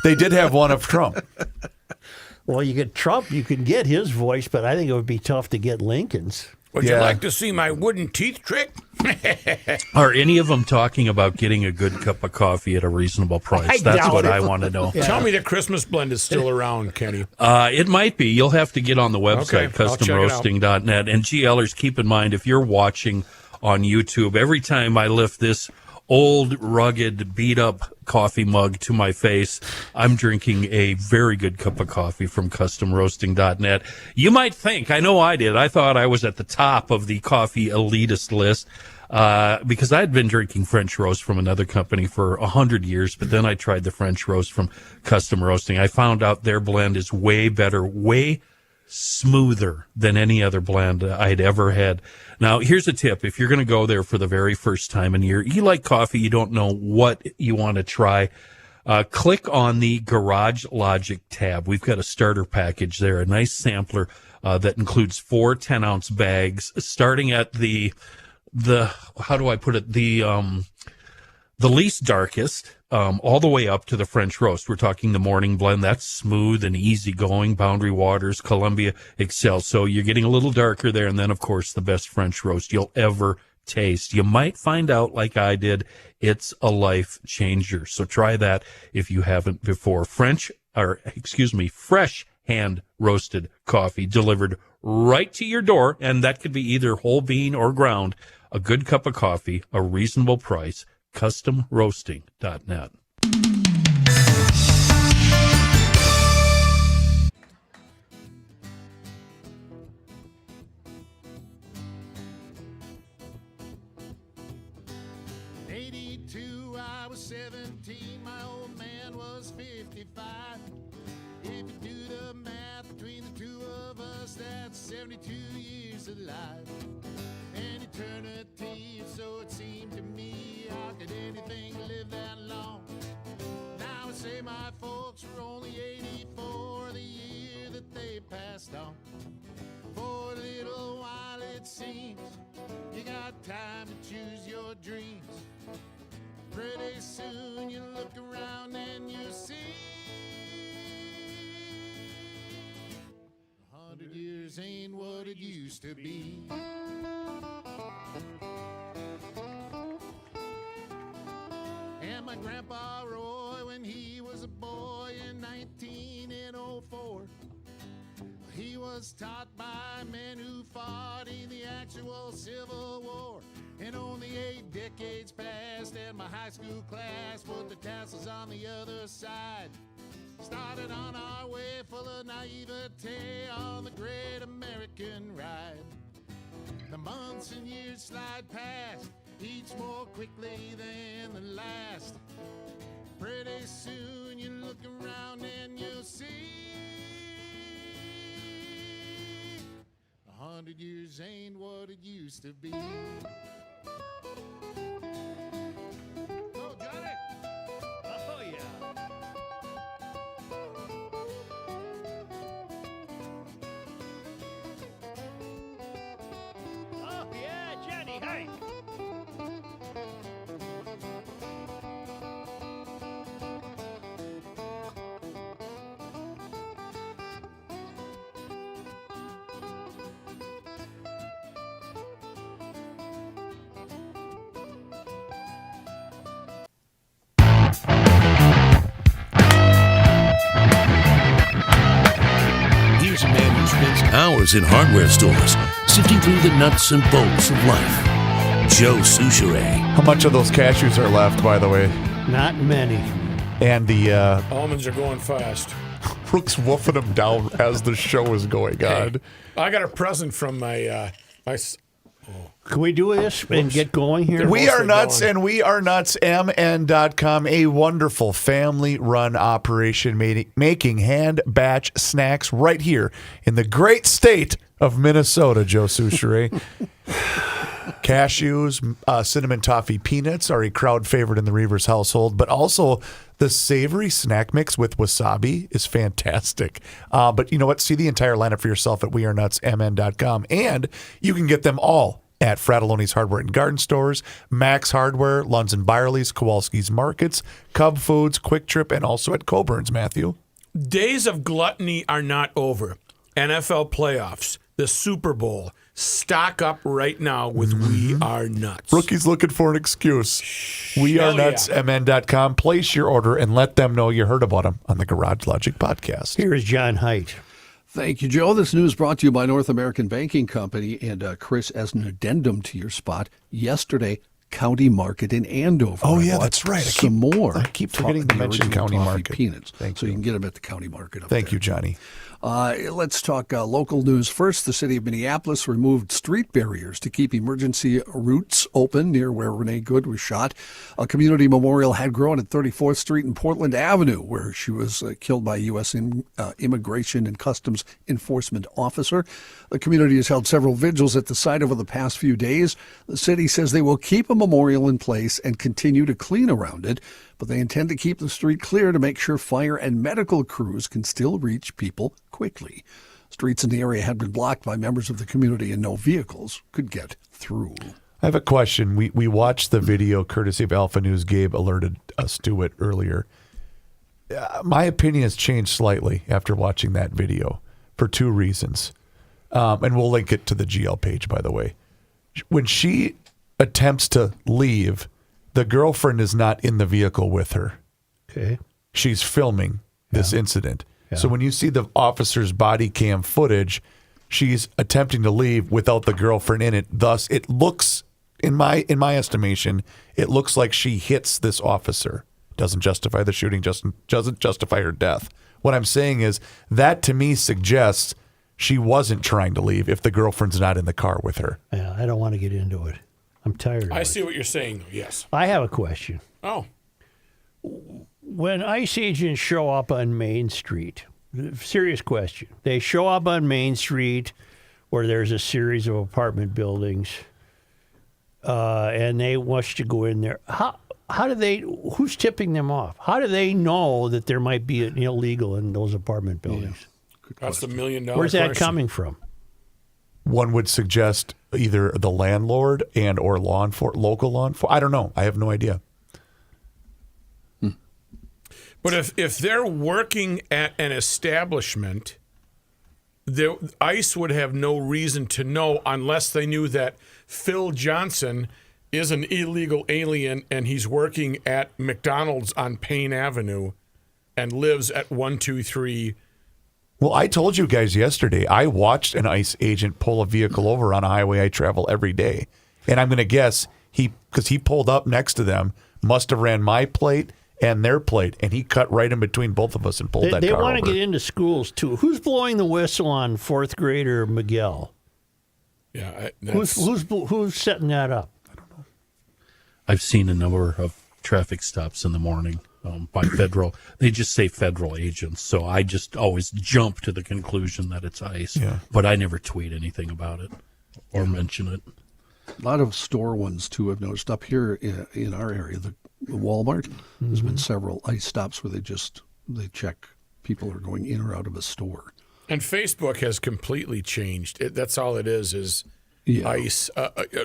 They did have one of Trump. Well, you get Trump, you can get his voice, but I think it would be tough to get Lincoln's. Would you Yeah. like to see my wooden teeth trick? Are any of them talking about getting a good cup of coffee at a reasonable price? I That's doubt what it. I want to know. Tell me the Christmas blend is still around, Kenny. It might be. You'll have to get on the website, Okay, I'll check it out. customroasting.net. And GLers, keep in mind, if you're watching on YouTube, every time I lift this old, rugged, beat-up coffee mug to my face, I'm drinking a very good cup of coffee from customroasting.net. You might think, I know I did, I thought I was at the top of the coffee elitist list. Because I had been drinking French roast from another company for 100 years, but then I tried the French roast from Custom Roasting. I found out their blend is way better, way smoother than any other blend I'd ever had. Now, here's a tip. If you're going to go there for the very first time and you like coffee, you don't know what you want to try, click on the Garage Logic tab. We've got a starter package there, a nice sampler that includes 4 10-ounce bags, starting at the how do I put it? The least darkest, all the way up to the French roast. We're talking the morning blend. That's smooth and easygoing. Boundary Waters, Columbia Excel. So you're getting a little darker there. And then, of course, the best French roast you'll ever taste. You might find out, like I did, it's a life changer. So try that if you haven't before. Fresh hand roasted coffee delivered right to your door. And that could be either whole bean or ground. A good cup of coffee, a reasonable price, customroasting.net. 82, I was 17, my old man was 55. If you do the math between the two of us, that's 72 years of life. An eternity, so it seemed to me. How could anything live that long? Now I say my folks were only 84 the year that they passed on. For a little while it seems you got time to choose your dreams. Pretty soon you look around and you see 100 years ain't what it used to be. And my grandpa Roy, when he was a boy in 1904, he was taught by men who fought in the actual Civil War. And only 8 decades passed and my high school class put the tassels on the other side. Started on our way full of naivete on the great American ride. The months and years slide past, each more quickly than the last. Pretty soon you look around and you'll see 100 years ain't what it used to be. Oh, Johnny! Oh, yeah. Oh, yeah, Johnny Heidt. Here's a man who spends hours in hardware stores, sifting through the nuts and bolts of life. Joe Souchere. How much of those cashews are left, by the way? Not many. And the Almonds are going fast. Brooks wolfing them down as the show is going on. I got a present from my Can we do this and get going here? We are mostly nuts, going. and we are nuts. MN.com, a wonderful family-run operation making hand batch snacks right here in the great state of Minnesota. Joe Souchere. Cashews, cinnamon toffee peanuts are a crowd favorite in the Reavers household, but also the savory snack mix with wasabi is fantastic. But you know what? See the entire lineup for yourself at wearenutsmn.com, and you can get them all at Fratelloni's Hardware and Garden Stores, Max Hardware, Lunds and Byerly's, Kowalski's Markets, Cub Foods, Quick Trip, and also at Coburn's, Matthew. days of gluttony are not over. NFL playoffs, the Super Bowl. Stock up right now with We Are Nuts. Rookie's looking for an excuse. WeAreNutsMN.com. Place your order and let them know you heard about them on the Garage Logic podcast. Here is John Heidt. Thank you, Joe. This news brought to you by North American Banking Company. And Chris, as an addendum to your spot, yesterday, County Market in Andover. Oh, I yeah, bought that's right. I keep forgetting to mention County Market. Peanuts. Thank so you. you can get them at the County Market up Thank there. you, Johnny. Let's talk local news first. The city of Minneapolis removed street barriers to keep emergency routes open near where Renee Good was shot. A community memorial had grown at 34th Street and Portland Avenue, where she was killed by a U.S. Immigration and Customs Enforcement officer. The community has held several vigils at the site over the past few days. The city says they will keep a memorial in place and continue to clean around it, but they intend to keep the street clear to make sure fire and medical crews can still reach people quickly. Streets in the area had been blocked by members of the community and no vehicles could get through. I have a question. We watched the video courtesy of Alpha News. Gabe alerted us to it earlier. My opinion has changed slightly after watching that video for two reasons. And we'll link it to the GL page, by the way. When she attempts to leave, the girlfriend is not in the vehicle with her. Okay. She's filming this incident. Yeah. So when you see the officer's body cam footage, she's attempting to leave without the girlfriend in it. Thus, it looks, in my estimation, it looks like she hits this officer. Doesn't justify the shooting, doesn't justify her death. What I'm saying is that to me suggests she wasn't trying to leave if the girlfriend's not in the car with her. Yeah, I don't want to get into it. I'm tired of it. I see what you're saying. Yes. I have a question. Oh. When ICE agents show up on Main Street, serious question. They show up on Main Street where there's a series of apartment buildings, and they want to go in there. How do they? Who's tipping them off? How do they know that there might be an illegal in those apartment buildings? That's the $1 million Where's that question. coming from? One would suggest either the landlord and or local law enforcement. I don't know. I have no idea. But if they're working at an establishment, ICE would have no reason to know unless they knew that Phil Johnson is an illegal alien and he's working at McDonald's on Payne Avenue and lives at 123. Well, I told you guys yesterday, I watched an ICE agent pull a vehicle over on a highway I travel every day. And I'm going to guess because he pulled up next to them, must have ran my plate and their plate, and he cut right in between both of us and pulled that car over. They want to get into schools, too. Who's blowing the whistle on fourth grader Miguel? Yeah, Who's setting that up? I've seen a number of traffic stops in the morning by federal. They just say federal agents, so I just always jump to the conclusion that it's ICE. Yeah. But I never tweet anything about it or mention it. A lot of store ones, too, I've noticed. Up here in our area, the Walmart, there's been several ICE stops where they check people are going in or out of a store. And Facebook has completely changed. That's all it is ICE,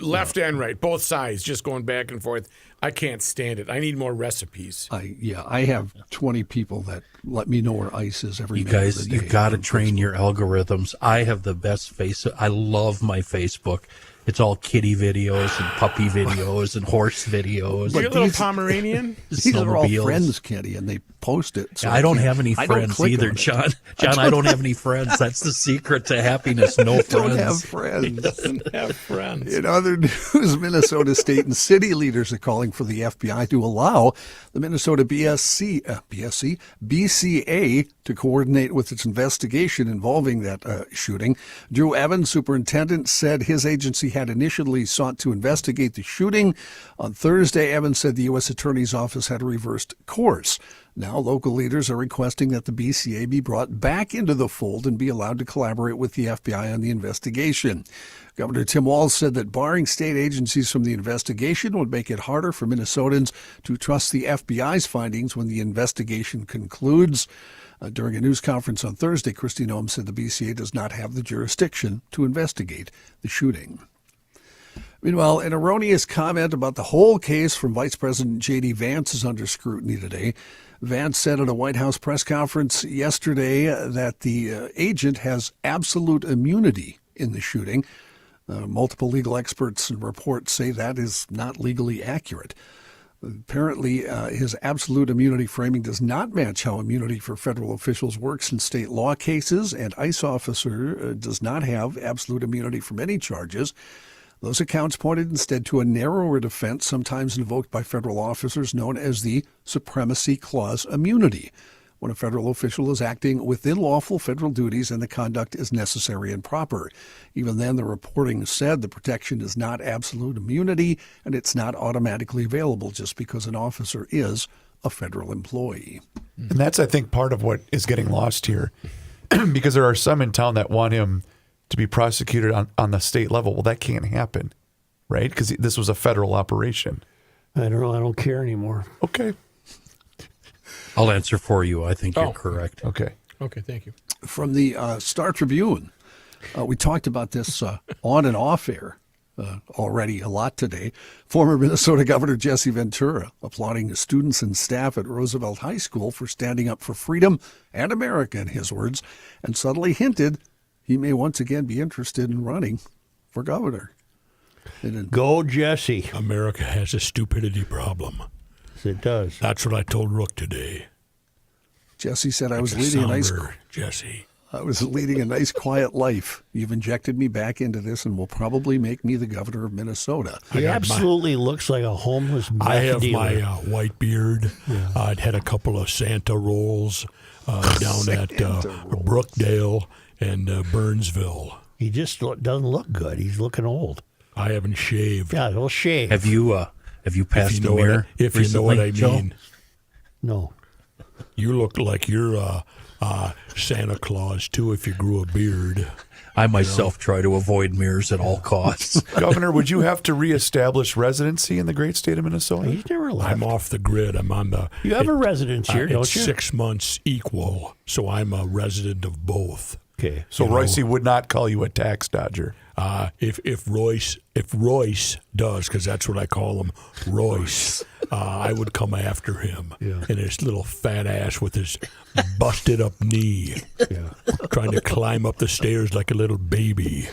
left and right, both sides, just going back and forth. I can't stand it. I need more recipes. I have 20 people that let me know where ICE is every You minute guys, of the day. you've got to train your algorithms. I have the best I love my Facebook. It's all kitty videos and puppy videos and horse videos. You're a little Pomeranian? These are all snowmobiles. friends, Kenny, and they post it. So I don't have any I don't friends click either, on it. John. John, I don't have any friends. That's the secret to happiness. No I friends. don't have friends. Doesn't have friends. In other news, Minnesota state and city leaders are calling for the FBI to allow the Minnesota BCA to coordinate with its investigation involving that shooting. Drew Evans, superintendent, said his agency had initially sought to investigate the shooting. On Thursday, Evans said the U.S. Attorney's Office had reversed course. Now, local leaders are requesting that the BCA be brought back into the fold and be allowed to collaborate with the FBI on the investigation. Governor Tim Walz said that barring state agencies from the investigation would make it harder for Minnesotans to trust the FBI's findings when the investigation concludes. During a news conference on Thursday, Kristi Noem said the BCA does not have the jurisdiction to investigate the shooting. Meanwhile, an erroneous comment about the whole case from Vice President J.D. Vance is under scrutiny today. Vance said at a White House press conference yesterday that the agent has absolute immunity in the shooting. Multiple legal experts and reports say that is not legally accurate. Apparently, his absolute immunity framing does not match how immunity for federal officials works in state law cases. An ICE officer does not have absolute immunity from any charges. Those accounts pointed instead to a narrower defense, sometimes invoked by federal officers, known as the Supremacy Clause immunity, when a federal official is acting within lawful federal duties and the conduct is necessary and proper. Even then, the reporting said the protection is not absolute immunity, and it's not automatically available just because an officer is a federal employee. And that's, I think, part of what is getting lost here, because there are some in town that want him to be prosecuted on the state level. Well, that can't happen, right? Because this was a federal operation. I don't know. I don't care anymore. Okay. I'll answer for you. I think you're correct. Okay. Okay, thank you. From the Star Tribune, we talked about this on and off air already a lot today. Former Minnesota Governor Jesse Ventura applauding the students and staff at Roosevelt High School for standing up for freedom and America, in his words, and subtly hinted he may once again be interested in running for governor. Go, Jesse. America has a stupidity problem. Yes, it does. That's what I told Rook today. Jesse said, I was leading a nice quiet life. You've injected me back into this and will probably make me the governor of Minnesota. He absolutely looks like a homeless meth I have dealer. my white beard. I'd had a couple of Santa rolls down at Brookdale and Burnsville. He just doesn't look good. He's looking old. I haven't shaved. Yeah, he'll shave. Have you passed If you know the mirror? if you know what I recently, mean. Joe? No. You look like you're Santa Claus too if you grew a beard. I myself try to avoid mirrors at all costs. Governor, would you have to reestablish residency in the great state of Minnesota? He's never left. I'm off the grid. I'm on the. You have a residence here, don't it's you? 6 months equal, so I'm a resident of both. Okay. So Reusse would not call you a tax dodger. If Reusse does, because that's what I call him, Reusse, I would come after him and his little fat ass with his busted up knee, trying to climb up the stairs like a little baby,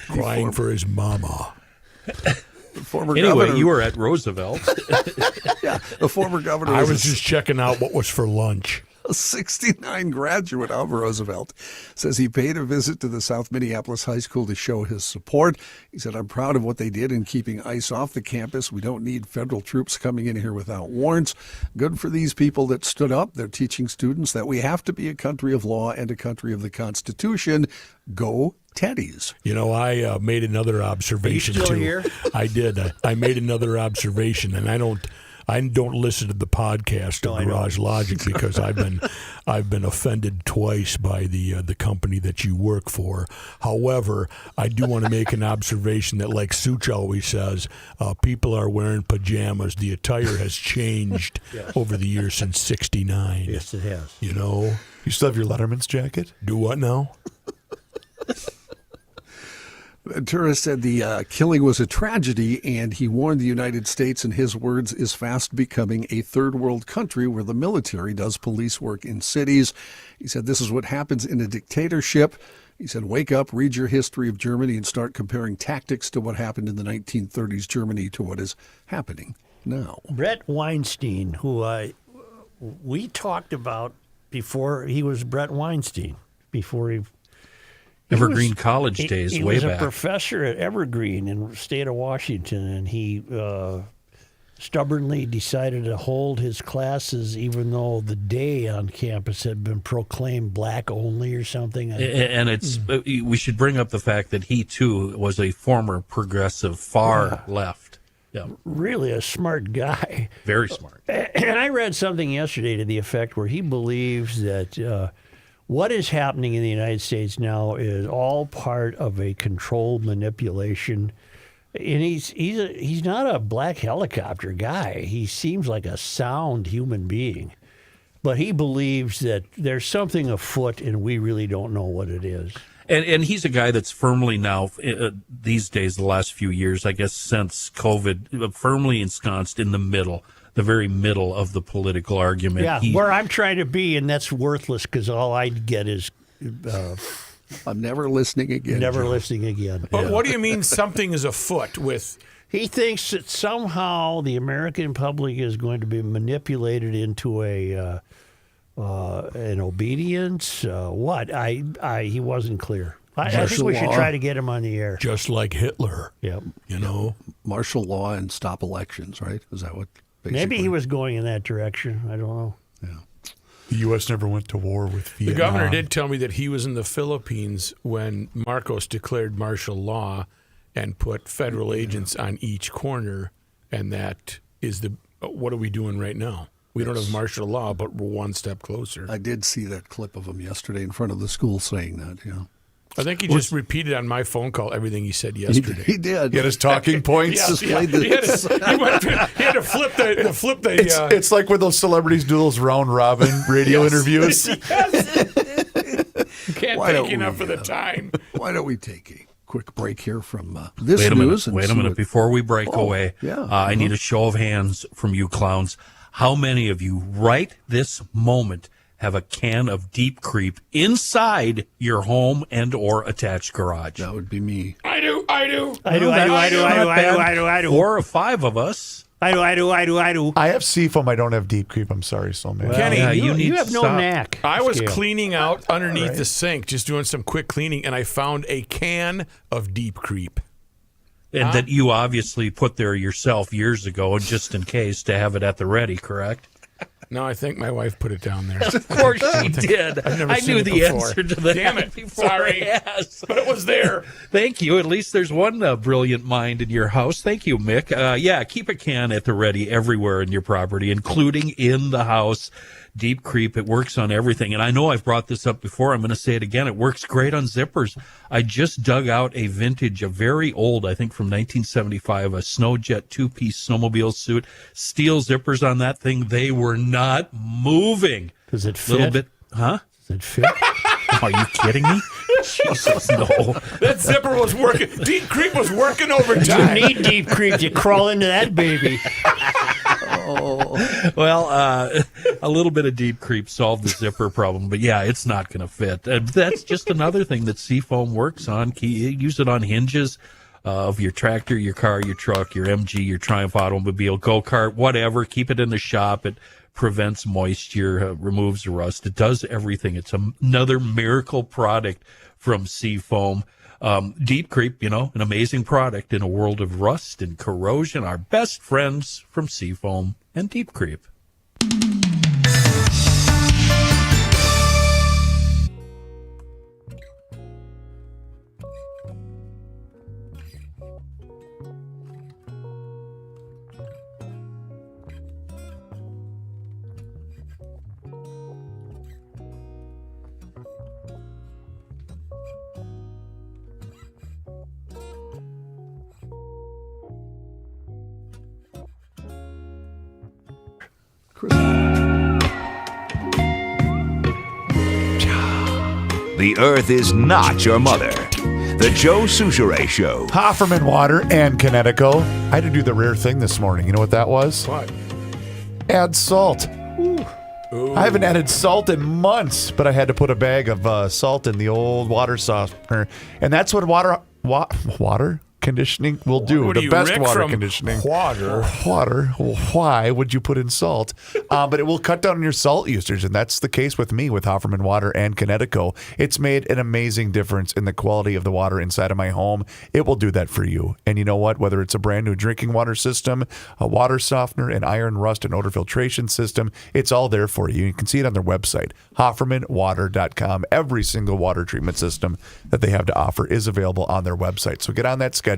crying for his mama. The former Anyway, governor, you were at Roosevelt. the former governor I was was just checking out what was for lunch. a 69 graduate of Roosevelt, says he paid a visit to the South Minneapolis High School to show his support. He said, I'm proud of what they did in keeping ICE off the campus. We don't need federal troops coming in here without warrants. Good for these people that stood up. They're teaching students that we have to be a country of law and a country of the Constitution. Go Teddies. You know, I made another observation still too. here? I did. I made another observation, and I don't listen to the podcast of Garage Logic because I've been offended twice by the company that you work for. However, I do want to make an observation that, like Such always says, people are wearing pajamas. The attire has changed over the years since '69. Yes, it has. You know, You still have your Letterman's jacket? do what now? Ventura said the killing was a tragedy, and he warned the United States, in his words, is fast becoming a third world country where the military does police work in cities. He said this is what happens in a dictatorship. He said, wake up, read your history of Germany, and start comparing tactics to what happened in the 1930s Germany to what is happening now. Brett Weinstein, who we talked about before he was Brett Weinstein, before he Evergreen College days, he way was back. a professor at Evergreen in the state of Washington, and he stubbornly decided to hold his classes even though the day on campus had been proclaimed black only or something. And it's we should bring up the fact that he, too, was a former progressive far left. Yeah. Really a smart guy. Very smart. And I read something yesterday to the effect where he believes that what is happening in the United States now is all part of a controlled manipulation. And he's not a black helicopter guy. He seems like a sound human being. But he believes that there's something afoot and we really don't know what it is. And he's a guy that's firmly now, these days, the last few years, I guess since COVID, firmly ensconced in the very middle of the political argument. Yeah, where I'm trying to be, and that's worthless because all I get is I'm never listening again. never Joe. listening again. But what do you mean something is afoot with? He thinks that somehow the American public is going to be manipulated into an obedience. What? He wasn't clear. I think we should try to get him on the air. Just like Hitler. Yep. You know? Martial law and stop elections, right? Is that what? Basically? Maybe he was going in that direction. I don't know. Yeah. The U.S. never went to war with The Vietnam. governor did tell me that he was in the Philippines when Marcos declared martial law and put federal agents on each corner, and that is what are we doing right now? We don't have martial law, but we're one step closer. I did see that clip of him yesterday in front of the school saying that, yeah. I think he just repeated on my phone call everything he said yesterday. He did. He had his talking points. Displayed He had to flip the. It's like when those celebrities do those round robin radio interviews. Can't Why take don't enough we, of the time. Why don't we take a quick break here from this Wait a news? minute. Wait a minute. Before we break away, yeah. I need a show of hands from you clowns. How many of you right this moment have a can of Deep Creep inside your home and or attached garage? That would be me. I do. I do. 4 or 5 of us. I do. I have Seafoam. I don't have Deep Creep. I'm sorry, so man. Kenny, yeah, you need you to have no stop. knack. I was Scale. cleaning out underneath the sink, just doing some quick cleaning, and I found a can of Deep Creep. And that you obviously put there yourself years ago, just in case, to have it at the ready, correct? No, I think my wife put it down there. Of course she did. I've never I seen knew it the before. answer to that. Damn it. Before Sorry. I asked. But it was there. Thank you. At least there's one brilliant mind in your house. Thank you, Mick. Yeah, keep a can at the ready everywhere in your property, including in the house. Deep Creep, it works on everything. And I know I've brought this up before. I'm going to say it again. It works great on zippers. I just dug out a vintage, a very old, I think from 1975, a Snowjet two-piece snowmobile suit. Steel zippers on that thing. They were not moving. Does it fit? Little bit, huh? Does it fit? Are you kidding me? Jesus, no. That zipper was working. Deep Creep was working overtime. You need Deep Creep to crawl into that baby. Well, a little bit of Deep Creep solved the zipper problem, but yeah, it's not going to fit. That's just another thing that Seafoam works on. Use it on hinges of your tractor, your car, your truck, your MG, your Triumph automobile, go-kart, whatever. Keep it in the shop. It prevents moisture, removes rust. It does everything. It's another miracle product from Seafoam. Deep Creep, an amazing product in a world of rust and corrosion. Our best friends from Seafoam and Deep Creep. The earth is not your mother. The Joe Souchere Show. Hofferman Water and Connecticut. I had to do the rare thing this morning. You know what that was? What? Add salt. I haven't added salt in months, but I had to put a bag of salt in the old water softener. And that's what water conditioning will do. What The are you, best Rick, water from conditioning. Water. Why would you put in salt? But it will cut down on your salt usage, and that's the case with me with Hofferman Water and Connecticut. It's made an amazing difference in the quality of the water inside of my home. It will do that for you. And you know what? Whether it's a brand new drinking water system, a water softener, an iron, rust, and odor filtration system, it's all there for you. You can see it on their website, HoffermanWater.com. Every single water treatment system that they have to offer is available on their website. So get on that schedule.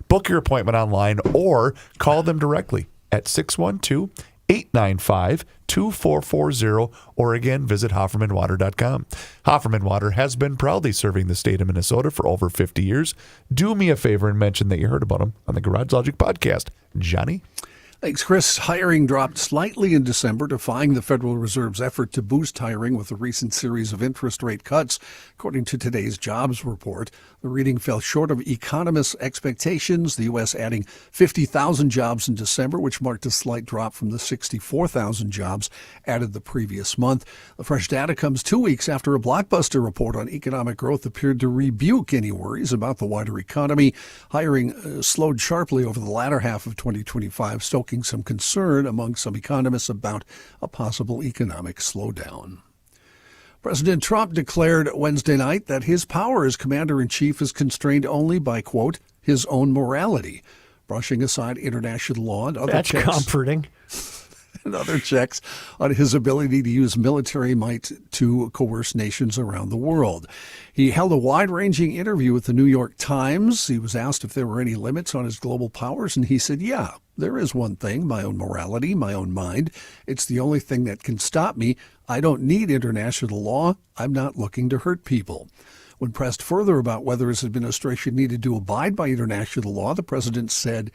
Book your appointment online or call them directly at 612-895-2440 or again, visit HoffermanWater.com. Hofferman Water has been proudly serving the state of Minnesota for over 50 years. Do me a favor and mention that you heard about them on the Garage Logic podcast. Johnny? Thanks, Chris. Hiring dropped slightly in December, defying the Federal Reserve's effort to boost hiring with a recent series of interest rate cuts. According to today's jobs report, the reading fell short of economists' expectations, the U.S. adding 50,000 jobs in December, which marked a slight drop from the 64,000 jobs added the previous month. The fresh data comes 2 weeks after a blockbuster report on economic growth appeared to rebuke any worries about the wider economy. Hiring slowed sharply over the latter half of 2025, stoking some concern among some economists about a possible economic slowdown. President Trump declared Wednesday night that his power as commander-in-chief is constrained only by, quote, his own morality, brushing aside international law and other That's checks. comforting. And other checks on his ability to use military might to coerce nations around the world. He held a wide-ranging interview with the New York Times. He was asked if there were any limits on his global powers, and he said, yeah, there is one thing, my own morality, my own mind. It's the only thing that can stop me. I don't need international law. I'm not looking to hurt people. When pressed further about whether his administration needed to abide by international law, the president said,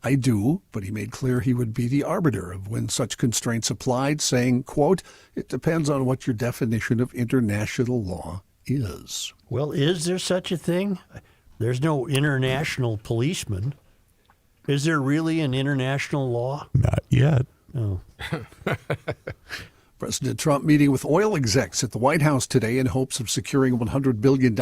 I do, but he made clear he would be the arbiter of when such constraints applied, saying, quote, it depends on what your definition of international law is. Well, is there such a thing? There's no international policeman. Is there really an international law? Not yet. Oh. President Trump meeting with oil execs at the White House today in hopes of securing $100 billion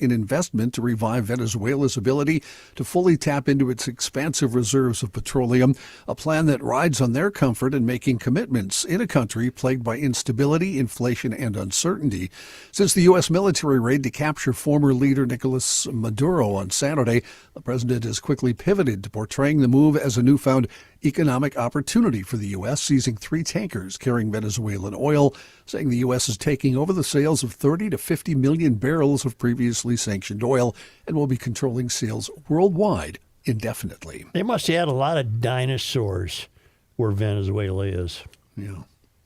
in investment to revive Venezuela's ability to fully tap into its expansive reserves of petroleum, a plan that rides on their comfort in making commitments in a country plagued by instability, inflation, and uncertainty. Since the U.S. military raid to capture former leader Nicolas Maduro on Saturday, the president has quickly pivoted to portraying the move as a newfound economic opportunity for the U.S., seizing 3 tankers carrying Venezuelan oil, saying the U.S. is taking over the sales of 30 to 50 million barrels of previously sanctioned oil and will be controlling sales worldwide indefinitely. They must have had a lot of dinosaurs where Venezuela is. Yeah.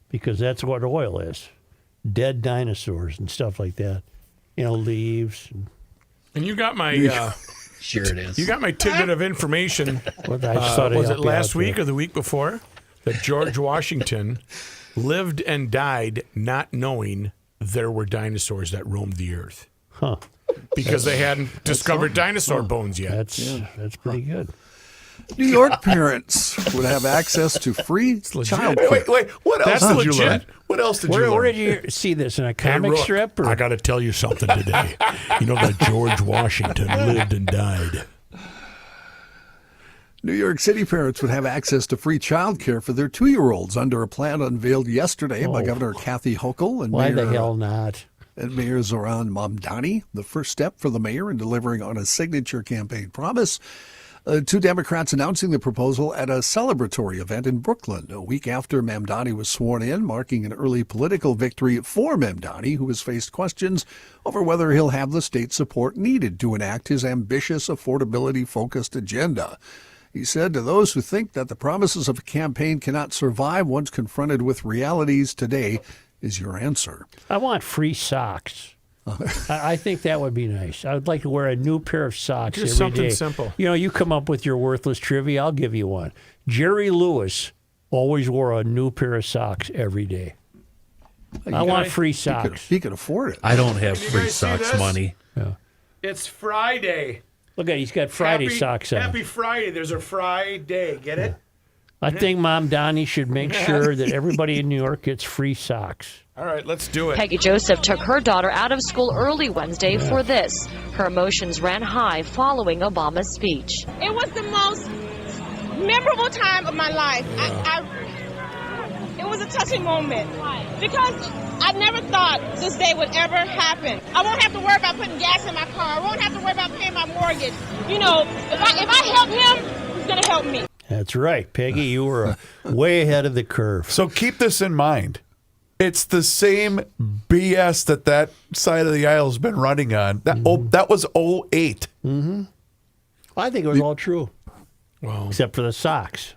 Because that's what oil is. Dead dinosaurs and stuff like that. Leaves. And you got my... Sure it is. You got my tidbit of information. I just thought I'd was help it you last out week there. or the week before that George Washington lived and died not knowing there were dinosaurs that roamed the earth? Huh. Because they hadn't discovered dinosaur bones yet. That's pretty good. New York parents would have access to free child care. Wait. What else That's did you learn? legit. What else did you Where learn? did you see this? In a Hey, comic Rook, strip? Or? I got to tell you something today. You know that George Washington lived and died. New York City parents would have access to free child care for their 2-year-olds under a plan unveiled yesterday by Governor Kathy Hochul and Why Mayor, the hell not? and Mayor Zoran Mamdani. The first step for the mayor in delivering on a signature campaign promise. 2 Democrats announcing the proposal at a celebratory event in Brooklyn a week after Mamdani was sworn in, marking an early political victory for Mamdani, who has faced questions over whether he'll have the state support needed to enact his ambitious, affordability-focused agenda. He said to those who think that the promises of a campaign cannot survive once confronted with realities, today is your answer. I want free socks. I think that would be nice. I would like to wear a new pair of socks Just every day. something simple. You come up with your worthless trivia, I'll give you one. Jerry Lewis always wore a new pair of socks every day. I want free socks. He could afford it. I don't have you free guys see socks this? money. It's Friday. Look at, he's got Friday socks on. Happy Friday. There's a Friday. Get it? I think Mom Donnie should make sure that everybody in New York gets free socks. All right, let's do it. Peggy Joseph took her daughter out of school early Wednesday for this. Her emotions ran high following Obama's speech. It was the most memorable time of my life. It was a touching moment because I never thought this day would ever happen. I won't have to worry about putting gas in my car. I won't have to worry about paying my mortgage. If I help him, he's going to help me. That's right, Peggy. You were way ahead of the curve. So keep this in mind. It's the same BS that side of the aisle has been running on. That was 08. Mm-hmm. I think it was all true. Wow. Except for the socks.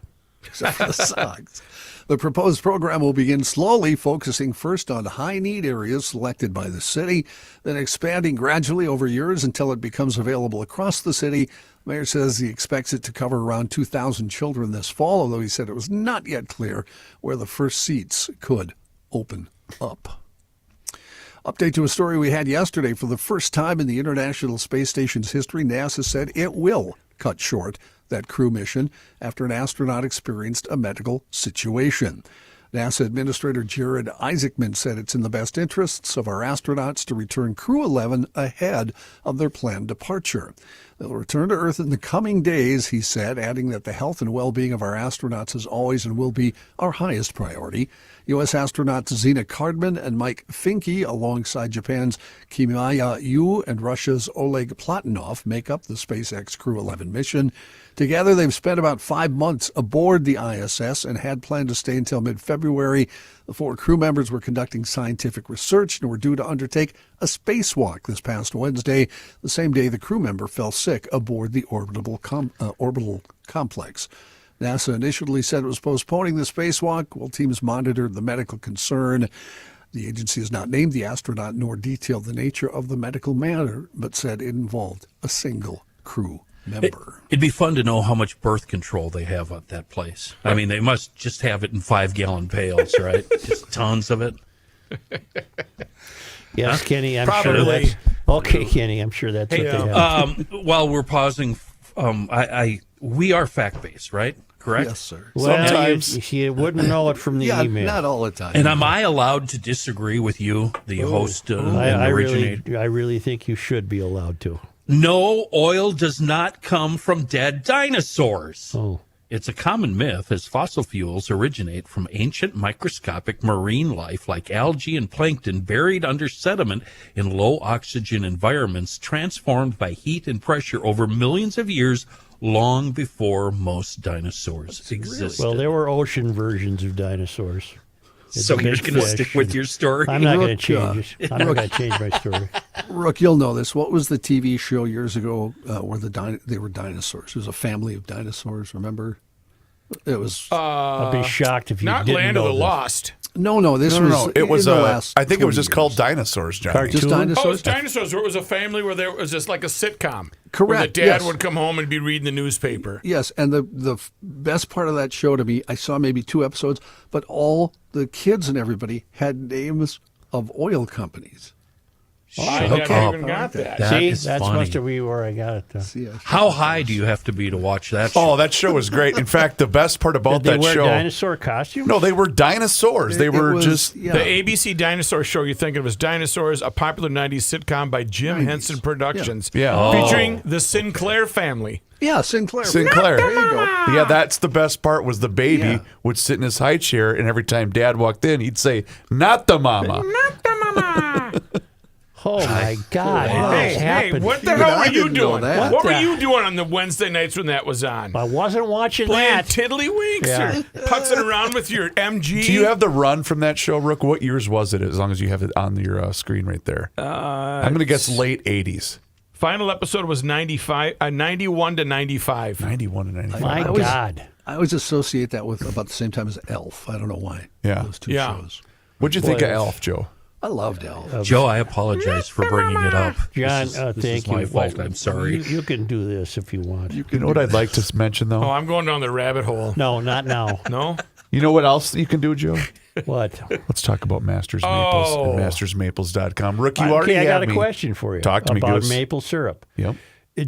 The socks. The proposed program will begin slowly, focusing first on high-need areas selected by the city, then expanding gradually over years until it becomes available across the city. The mayor says he expects it to cover around 2,000 children this fall, although he said it was not yet clear where the first seats could open up. Update to a story we had yesterday. For the first time in the International Space Station's history, NASA said it will cut short that crew mission after an astronaut experienced a medical situation. NASA Administrator Jared Isaacman said it's in the best interests of our astronauts to return Crew 11 ahead of their planned departure. They'll return to Earth in the coming days, he said, adding that the health and well-being of our astronauts is always and will be our highest priority. U.S. astronauts Zina Cardman and Mike Finke, alongside Japan's Kimaya Yu and Russia's Oleg Platonov, make up the SpaceX Crew 11 mission. Together, they've spent about 5 months aboard the ISS and had planned to stay until mid-February. The 4 crew members were conducting scientific research and were due to undertake a spacewalk this past Wednesday, the same day the crew member fell sick aboard the orbital complex. NASA initially said it was postponing the spacewalk while teams monitored the medical concern. The agency has not named the astronaut nor detailed the nature of the medical matter, but said it involved a single crew member. It'd be fun to know how much birth control they have at that place. I mean, they must just have it in 5-gallon pails, right? Just tons of it. Yes, Kenny, I'm Probably. sure that's... Okay, Kenny, I'm sure that's what they have. While we're pausing, we are fact-based, right? correct? Yes, sir. Well, Sometimes. you wouldn't know it from the Yeah, email. not all the time. And am I allowed to disagree with you, the host and originator? I really think you should be allowed to. No, oil does not come from dead dinosaurs. Oh. It's a common myth, as fossil fuels originate from ancient microscopic marine life like algae and plankton buried under sediment in low oxygen environments, transformed by heat and pressure over millions of years, long before most dinosaurs existed. Well, there were ocean versions of dinosaurs. So you're going to stick with your story? I'm not going to change it. I'm not going to change my story. Rook, you'll know this. What was the TV show years ago where they were dinosaurs? It was a family of dinosaurs, remember? It was... I'd be shocked if you Not didn't Land know of the this. Lost. No, this was... No, it was, in the last I think it was 20 just called years. Dinosaurs, Johnny. Cartoon? Just dinosaurs? Oh, it's dinosaurs. Where it was a family where there was just like a sitcom. Correct, Where the dad yes. would come home and be reading the newspaper. Yes, and the best part of that show to me, I saw maybe 2 episodes, but all the kids and everybody had names of oil companies. I never even got that. That See, is that's funny. must have be where I got it. Yeah. How high do you have to be to watch that show? Oh, that show was great. In fact, the best part about Did they that wear show. dinosaur costumes? No, they were dinosaurs. They It were was- just. yeah. The ABC dinosaur show you're thinking of is Dinosaurs, a popular 90s sitcom by Jim 90s. Henson Productions. Yeah. Oh. Featuring the Sinclair family. Yeah, Sinclair. Sinclair. There you go. Yeah, that's the best part was the baby Yeah. would sit in his high chair, and every time Dad walked in, he'd say, "Not the mama." Oh, my God. What Hey, has hey, happened? what the Even hell I were you didn't know doing? that. What were the- you doing on the Wednesday nights when that was on? I wasn't watching Playing that. tiddlywinks Yeah. or putzing around with your MG? Do you have the run from that show, Rook? What years was it? As long as you have it on your screen right there. I'm going to guess late 80s. Final episode was 91 to 95. 91 to 95. My I was- God. I always associate that with about the same time as Elf. I don't know why. Yeah. Those 2 Yeah. shows. What'd you think Boy, of Elf, Joe? I loved Elf. Joe, I apologize for bringing it up. John, this thank is you. my fault. Well, I'm sorry. You can do this if you want. You know what I'd like to mention, though? Oh, I'm going down the rabbit hole. No, not now. No? You know what else you can do, Joe? What? Let's talk about Masters Maples Oh. and mastersmaples.com. Rook, you already Okay, I have got a me. question for you. Talk to me, about Goose. maple syrup. Yep.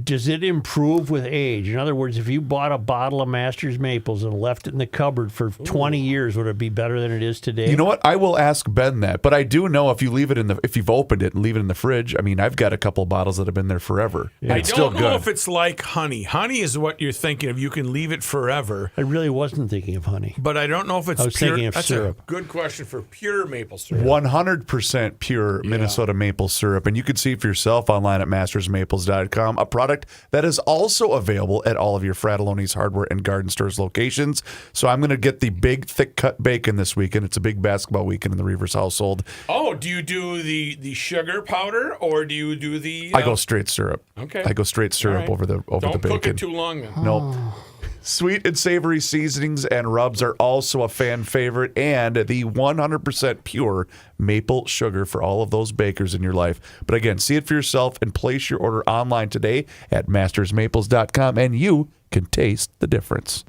Does it improve with age? In other words, if you bought a bottle of Masters Maples and left it in the cupboard for 20 years, would it be better than it is today? You know what? I will ask Ben that, but I do know if you leave it if you've opened it and leave it in the fridge. I mean, I've got a couple of bottles that have been there forever. And I it's still don't know good. if it's like honey. Honey is what you're thinking of. You can leave it forever. I really wasn't thinking of honey. But I don't know if it's I was pure. thinking of That's syrup. a good question for pure maple syrup. 100% pure Minnesota maple syrup. And you can see for yourself online at mastersmaples.com, a product that is also available at all of your Fratelloni's hardware and garden stores locations. So I'm going to get the big, thick cut bacon this weekend. It's a big basketball weekend in the Reavers household. Oh, do you do the sugar powder or do you do the? I go straight syrup. Okay. I go straight syrup All right. over the Don't bacon. cook it too long then. Nope. Sweet and savory seasonings and rubs are also a fan favorite, and the 100% pure maple sugar for all of those bakers in your life. But again, see it for yourself and place your order online today at mastersmaples.com, and you can taste the difference.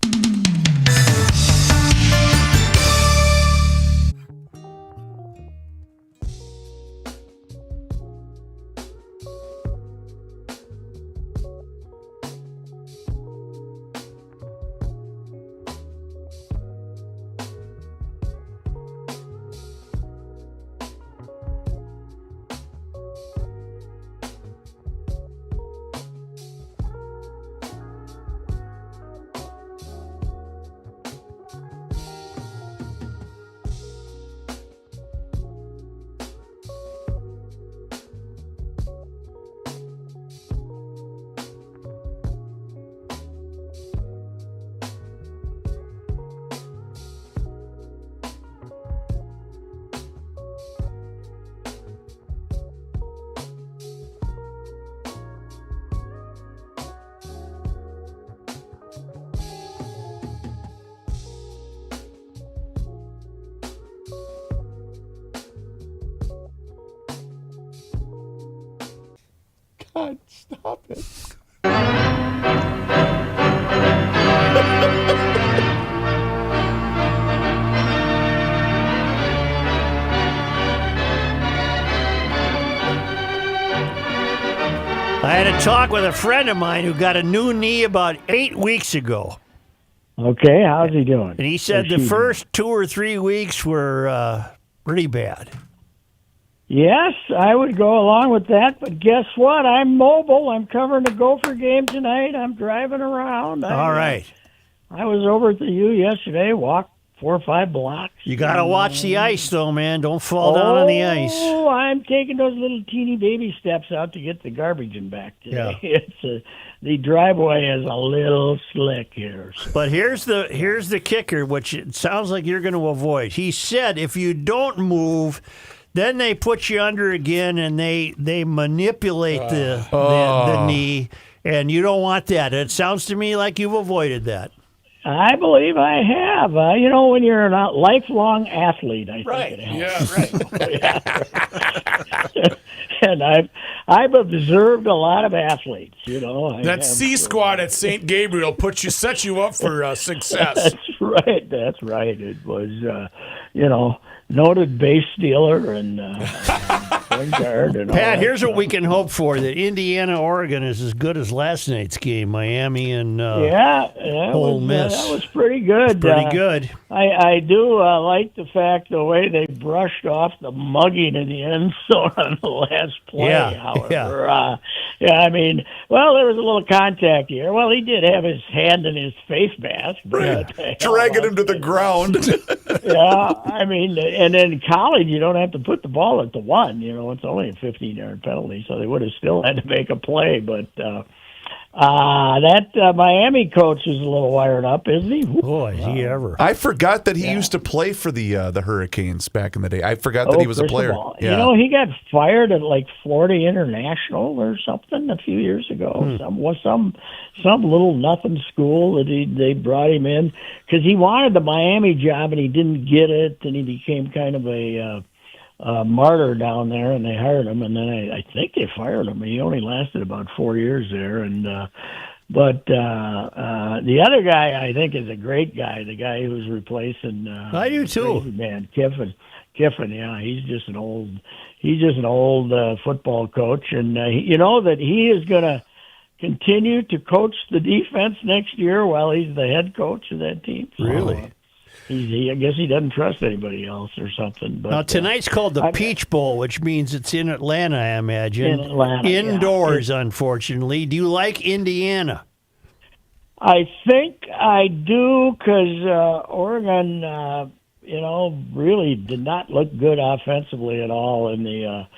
God, stop it. I had a talk with a friend of mine who got a new knee about 8 weeks ago. Okay, how's he doing? And he said the first 2 or 3 weeks were pretty bad. Yes, I would go along with that, but guess what? I'm mobile. I'm covering the Gopher game tonight. I'm driving around. All right. I was over at the U yesterday, walked 4 or 5 blocks. You got to watch the ice, though, man. Don't fall down on the ice. Oh, I'm taking those little teeny baby steps out to get the garbage in back today. Yeah. The driveway is a little slick here. So. But here's the kicker, which it sounds like you're going to avoid. He said if you don't move, then they put you under again, and they manipulate the knee, and you don't want that. It sounds to me like you've avoided that. I believe I have. When you're a lifelong athlete, I think it helps. Yeah, right. And I've observed a lot of athletes. That C squad at St. Gabriel sets you up for success. That's right. It was, noted base stealer and point guard. And Pat, here's what we can hope for: that Indiana-Oregon is as good as last night's game, Miami and Ole Miss. That was pretty good. Pretty good. I do like the fact the way they brushed off the mugging in the end zone on the last play. However, there was a little contact here. Well, he did have his hand in his face mask, dragging him to the ground. And in college, you don't have to put the ball at the 1. It's only a 15-yard penalty, so they would have still had to make a play. But that Miami coach is a little wired up, isn't he? Boy, is he ever. I forgot that he used to play for the Hurricanes back in the day. I forgot that he was a player. Yeah. He got fired at like Florida International or something a few years ago. Some little nothing school that they brought him in because he wanted the Miami job and he didn't get it, and he became kind of a martyr down there, and they hired him, and then I think they fired him. He only lasted about 4 years there, and but the other guy I think is a great guy. The guy who's replacing I do too, man, Kiffin. Yeah, he's just an old football coach, and that he is going to continue to coach the defense next year while he's the head coach of that team. Really? I guess he doesn't trust anybody else or something. But now tonight's called the Peach Bowl, which means it's in Atlanta, I imagine. In Atlanta, indoors, unfortunately. Do you like Indiana? I think I do because Oregon, really did not look good offensively at all in the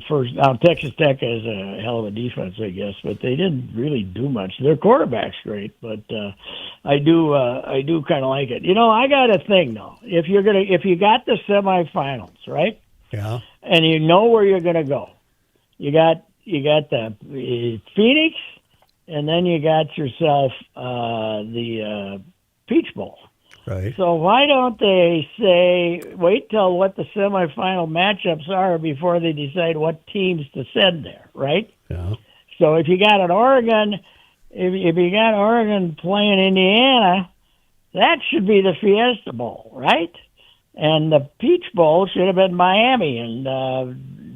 first. Now Texas Tech has a hell of a defense, I guess, but they didn't really do much. Their quarterback's great, but I do kind of like it. I got a thing though. If you got the semifinals, right? Yeah. And you know where you're gonna go. You got the Phoenix, and then you got yourself the Peach Bowl. Right. So why don't they wait till what the semifinal matchups are before they decide what teams to send there, right? Yeah. So if you got Oregon playing Indiana, that should be the Fiesta Bowl, right? And the Peach Bowl should have been Miami and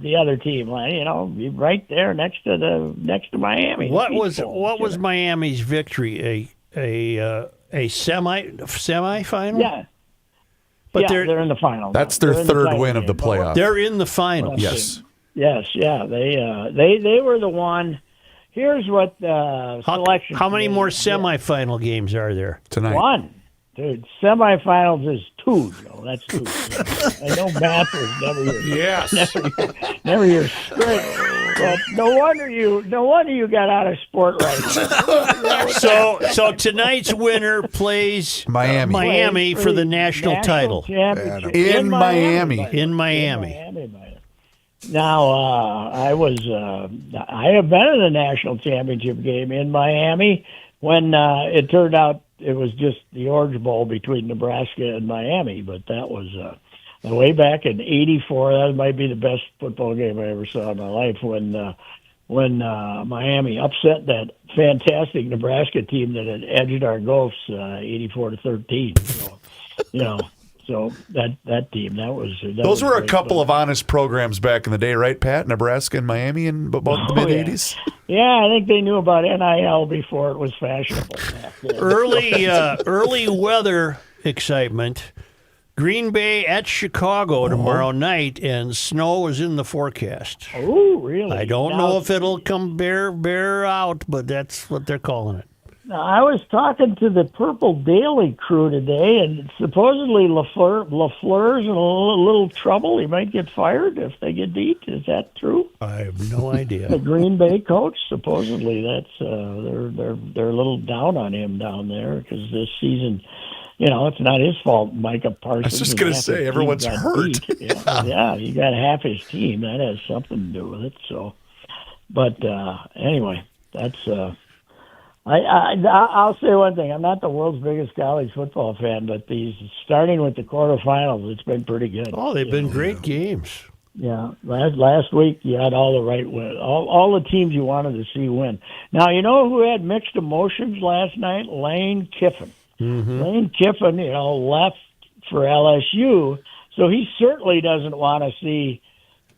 the other team, right there next to Miami. What was Miami's victory? A semifinal? Yeah. But they're in the final. That's their third win of the playoffs. They're in the finals. Yes. Yes, yeah. They were the one. Here's what selection. How many more semifinal games are there tonight? 1. Dude, semifinals is 2. That's 2. I know math is never your never your strength. But no wonder you got out of sport right. So tonight's winner plays Miami for the national title in Miami. In Miami. Now I have been in the national championship game in Miami when it turned out it was just the Orange Bowl between Nebraska and Miami, but that was way back in '84. That might be the best football game I ever saw in my life when Miami upset that fantastic Nebraska team that had edged our Gophers 84-13. So, So that team, those were a couple of honest programs back in the day, right, Pat? Nebraska and Miami in about the mid-'80s? Yeah, I think they knew about NIL before it was fashionable. Early weather excitement. Green Bay at Chicago tomorrow night, and snow is in the forecast. Oh, really? I don't know if it'll come bear out, but that's what they're calling it. Now, I was talking to the Purple Daily crew today, and supposedly LaFleur's in a little trouble. He might get fired if they get beat. Is that true? I have no idea. The Green Bay coach, supposedly, that's they're a little down on him down there because this season. It's not his fault. Micah Parsons. I was just going to say, everyone's hurt. Yeah, you got half his team. That has something to do with it. So, but anyway, that's. I'll say one thing. I'm not the world's biggest college football fan, but starting with the quarterfinals, it's been pretty good. Oh, they've been great games. Yeah, last week you had all the right win, all the teams you wanted to see win. Now you know who had mixed emotions last night? Lane Kiffin. Mm-hmm. Lane Kiffin, left for LSU, so he certainly doesn't want to see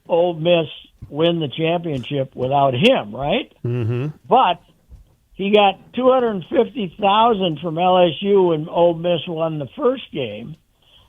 Ole Miss win the championship without him, right? Mm-hmm. But he got $250,000 from LSU when Ole Miss won the first game,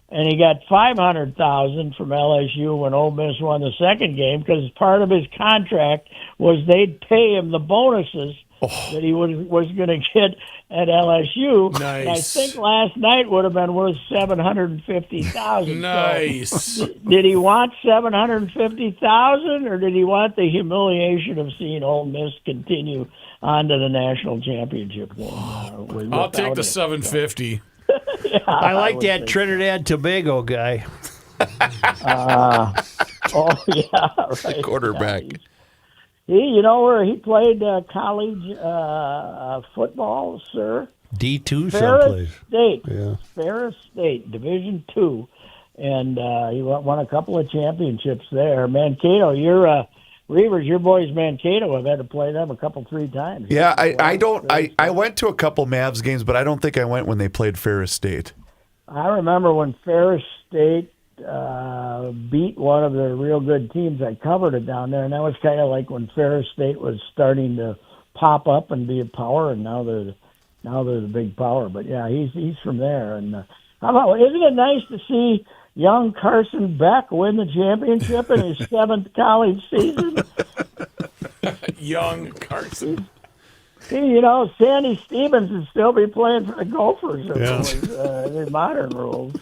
and he got $500,000 from LSU when Ole Miss won the second game because part of his contract was they'd pay him the bonuses that he was going to get at LSU. Nice. And I think last night would have been worth $750,000. Nice. So, did he want $750,000, or did he want the humiliation of seeing Ole Miss continue on to the national championship game? I'll take the $750. Yeah, I like that Trinidad Tobago guy. Oh yeah, right. The quarterback. Yeah, you know where he played college football, sir? D2 Ferris someplace. State. Yeah. Ferris State, Division II, and he won a couple of championships there. Mankato, Reavers, your boys Mankato have had to play them three times. Yeah, I went to a couple Mavs games, but I don't think I went when they played Ferris State. I remember when Ferris State beat one of the real good teams. I covered it down there, and that was kind of like when Ferris State was starting to pop up and be a power, and now they're the big power. But yeah, he's from there. And how about, isn't it nice to see young Carson Beck win the championship in his 7th college season? Young Carson. See, Sandy Stevens would still be playing for the Gophers if it was the modern rules.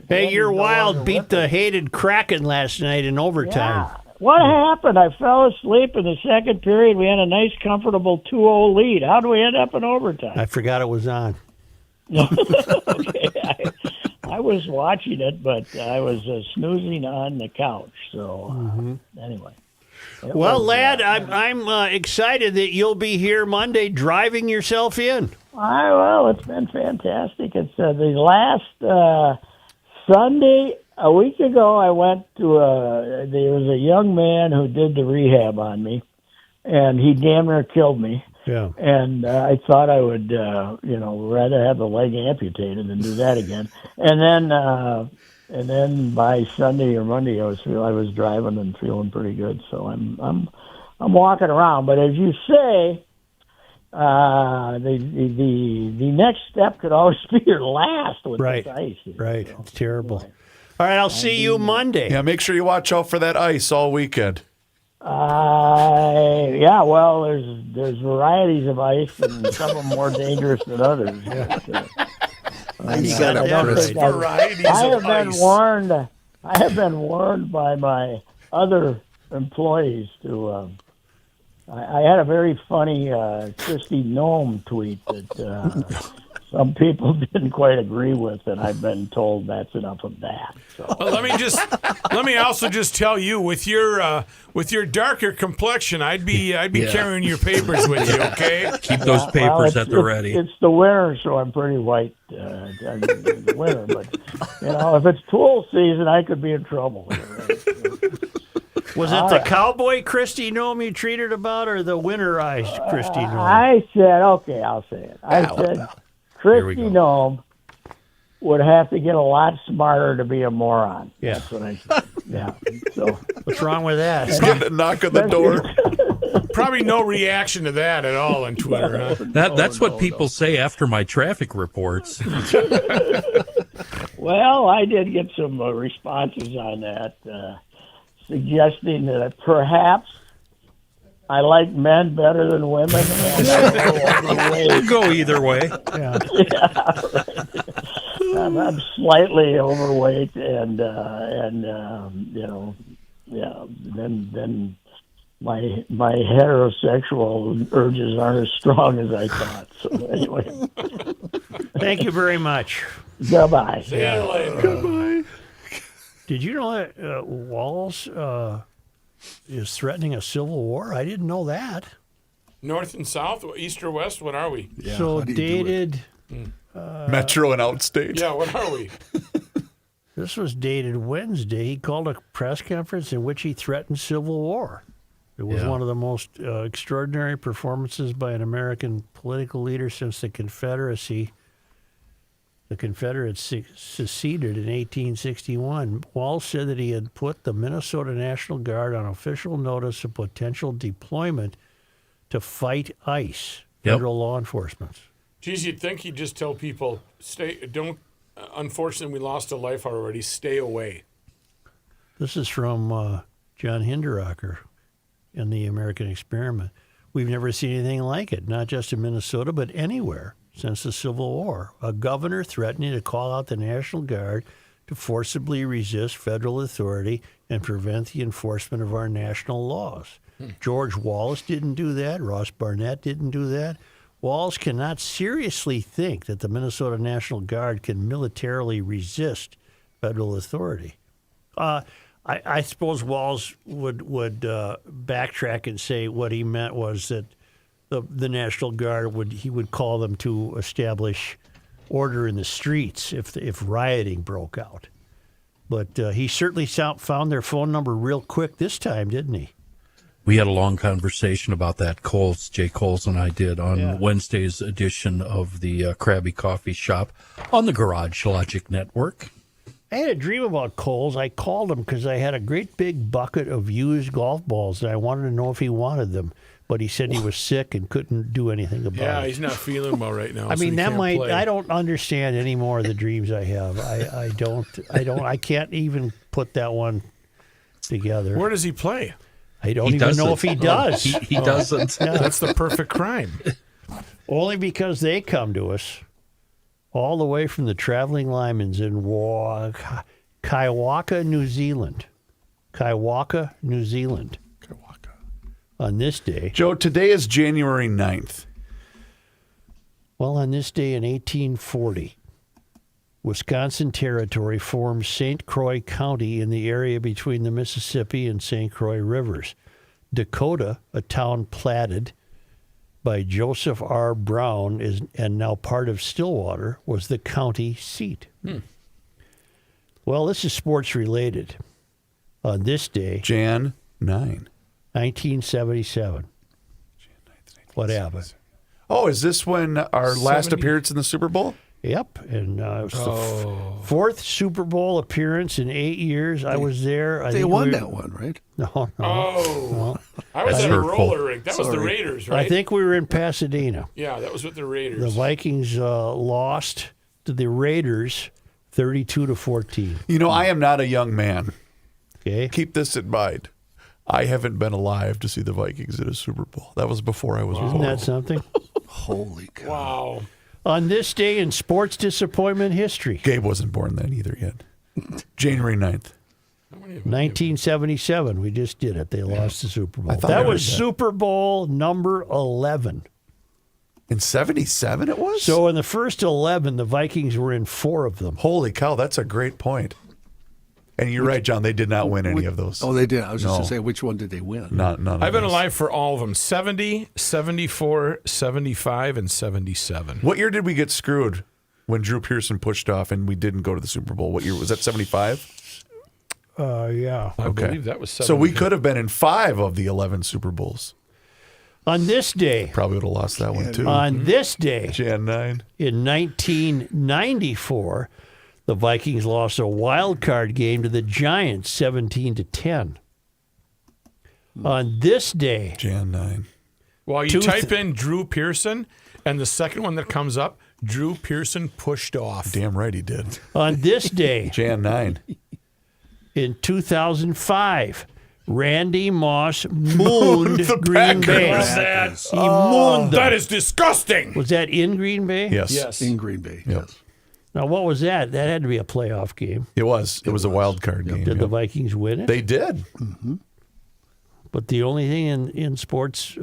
Hey, your Wild beat the hated Kraken last night in overtime. Yeah. What happened? I fell asleep in the second period. We had a nice, comfortable 2-0 lead. How do we end up in overtime? I forgot it was on. Okay, I was watching it, but I was snoozing on the couch. So anyway. Well, lad, I'm excited that you'll be here Monday driving yourself in. Well, it's been fantastic. It's the last Sunday, a week ago, I went to there was a young man who did the rehab on me, and he damn near killed me. Yeah. And I thought I would, rather have the leg amputated than do that again. And then by Sunday or Monday, I was driving and feeling pretty good. So I'm walking around. But as you say, the next step could always be your last with this ice. Right. So, it's terrible. All right, I'll see you Monday. Yeah, make sure you watch out for that ice all weekend. Yeah, well, there's varieties of ice, and some of them more dangerous than others. You got varieties of ice. I have been warned by my other employees to. I had a very funny Christy Nome tweet that some people didn't quite agree with, and I've been told that's enough of that. So. Well, let me also just tell you, with your darker complexion, I'd be carrying your papers with you. Okay, keep those papers at the ready. It's the winter, so I'm pretty white in the winter. But if it's pool season, I could be in trouble. Was it the cowboy Christy Nome you treated about, or the winterized Christy Nome? I said, okay, I'll say it. I said, Christy Nome would have to get a lot smarter to be a moron. Yeah. That's what I said. Yeah. So What's wrong with that? He's getting a knock on the door. Probably no reaction to that at all on Twitter, huh? That's what people say after my traffic reports. Well, I did get some responses on that, suggesting that perhaps I like men better than women. And It'll go either way. Yeah. I'm slightly overweight, and then my heterosexual urges aren't as strong as I thought. So anyway, Thank you very much. goodbye. See you later. Goodbye. Did you know that Walls is threatening a civil war? I didn't know that. North and south, east or west, what are we? Yeah, So how do you do it? dated. Metro and outstate. Yeah, what are we? This was dated Wednesday. He called a press conference in which he threatened civil war. It was one of the most extraordinary performances by an American political leader since the Confederacy. The Confederates seceded in 1861. Walls said that he had put the Minnesota National Guard on official notice of potential deployment to fight ICE, federal law enforcement. Geez, you'd think he'd just tell people, don't, unfortunately, we lost a life already, stay away. This is from John Hinderaker in The American Experiment. We've never seen anything like it, not just in Minnesota, but anywhere since the Civil War. A governor threatening to call out the National Guard to forcibly resist federal authority and prevent the enforcement of our national laws. George Wallace didn't do that. Ross Barnett didn't do that. Walls cannot seriously think that the Minnesota National Guard can militarily resist federal authority. I suppose Walls would backtrack and say what he meant was that the National Guard would call them to establish order in the streets if rioting broke out. But he certainly found their phone number real quick this time, didn't he? We had a long conversation about that. Jay Coles and I did on Wednesday's edition of the Krabby Coffee Shop on the Garage Logic Network. I had a dream about Coles. I called him because I had a great big bucket of used golf balls, and I wanted to know if he wanted them. But he said he was sick and couldn't do anything about it. Yeah, he's not feeling well right now. I mean, that might. I don't understand any more of the dreams I have. I can't even put that one together. Where does he play? I don't even know if he does. He doesn't. Yeah. That's the perfect crime. Only because they come to us all the way from the Traveling Lyman's in Kaiwaka, New Zealand. Kaiwaka, New Zealand. On this day. Joe, today is January 9th. Well, on this day in 1840, Wisconsin Territory formed St. Croix County in the area between the Mississippi and St. Croix rivers. Dakota, a town platted by Joseph R. Brown and now part of Stillwater, was the county seat. Well, this is sports related. On this day, Jan 9. 1977. What happened? Oh, is this when our last appearance in the Super Bowl? Yep, and it was the fourth Super Bowl appearance in 8 years. I was there. They won that one, right? No. Oh, I was at a roller rink. That was the Raiders, right? I think we were in Pasadena. Yeah, that was with the Raiders. The Vikings lost to the Raiders 32-14. You know, I am not a young man. Okay. Keep this in mind. I haven't been alive to see the Vikings in a Super Bowl. That was before I was born. Isn't that something? Holy cow. Wow. On this day in sports disappointment history. Gabe wasn't born then either yet. January 9th. 1977. We just did it. They lost the Super Bowl. I thought That I was heard that. Super Bowl number 11. In 77 it was? So in the first 11, the Vikings were in 4 of them. Holy cow, that's a great point. And you're right, John. They did not win any of those. Oh, they did. I was just going to say, which one did they win? None of I've been those. alive for all of them. 70, 74, 75, and 77. What year did we get screwed when Drew Pearson pushed off and we didn't go to the Super Bowl? What year? Was that 75? Yeah. I believe that was 70. So we could have been in 5 of the 11 Super Bowls. On this day. Probably would have lost that one too. On this day. Jan 9. In 1994, The Vikings lost a wild card game to the Giants 17-10. On this day, Jan 9. Well, you type in Drew Pearson, and the second one that comes up, Drew Pearson pushed off. Damn right he did. On this day, Jan 9. In 2005, Randy Moss mooned Green Bay. He mooned them. That is disgusting. Was that in Green Bay? Yes. In Green Bay, Yep. yes. Now, what was that? That had to be a playoff game. It was. It was a wild card game. Did the Vikings win it? They did. But the only thing in sports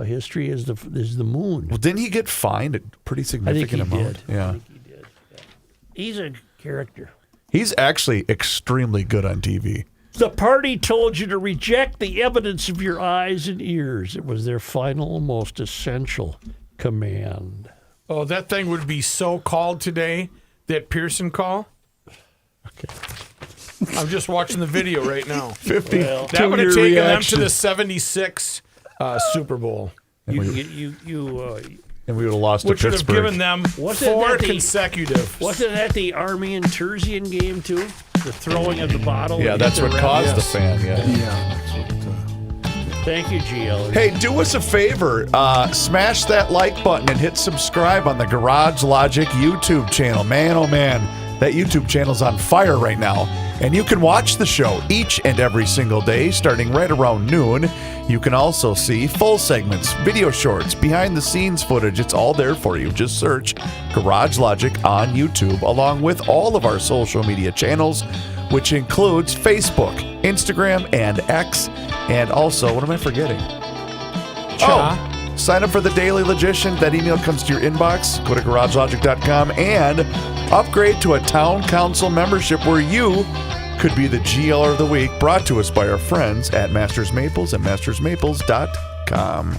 history is the moon. Well, didn't he get fined a pretty significant amount? I Yeah. think he did. Yeah. He's a character. He's actually extremely good on TV. The party told you to reject the evidence of your eyes and ears. It was their final, most essential command. Oh, that thing would be so called today, that Pearson call. Okay. I'm just watching the video right now. 50. That would have taken them to the 76 Super Bowl. And we would have lost which to would Pittsburgh. have given them four consecutive. Wasn't that the Army and Terzian game, too? The throwing of the bottle? Yeah, that's what caused the fan. Yeah. Thank you, GL. Hey, do us a favor. Smash that like button and hit subscribe on the Garage Logic YouTube channel. Man, oh man, that YouTube channel's on fire right now. And you can watch the show each and every single day starting right around noon. You can also see full segments, video shorts, behind-the-scenes footage. It's all there for you. Just search Garage Logic on YouTube, along with all of our social media channels, which includes Facebook, Instagram, and X. And also, what am I forgetting? Oh, sign up for the Daily Logician. That email comes to your inbox. Go to garagelogic.com and upgrade to a town council membership where you could be the GLer of the week, brought to us by our friends at Masters Maples and mastersmaples.com.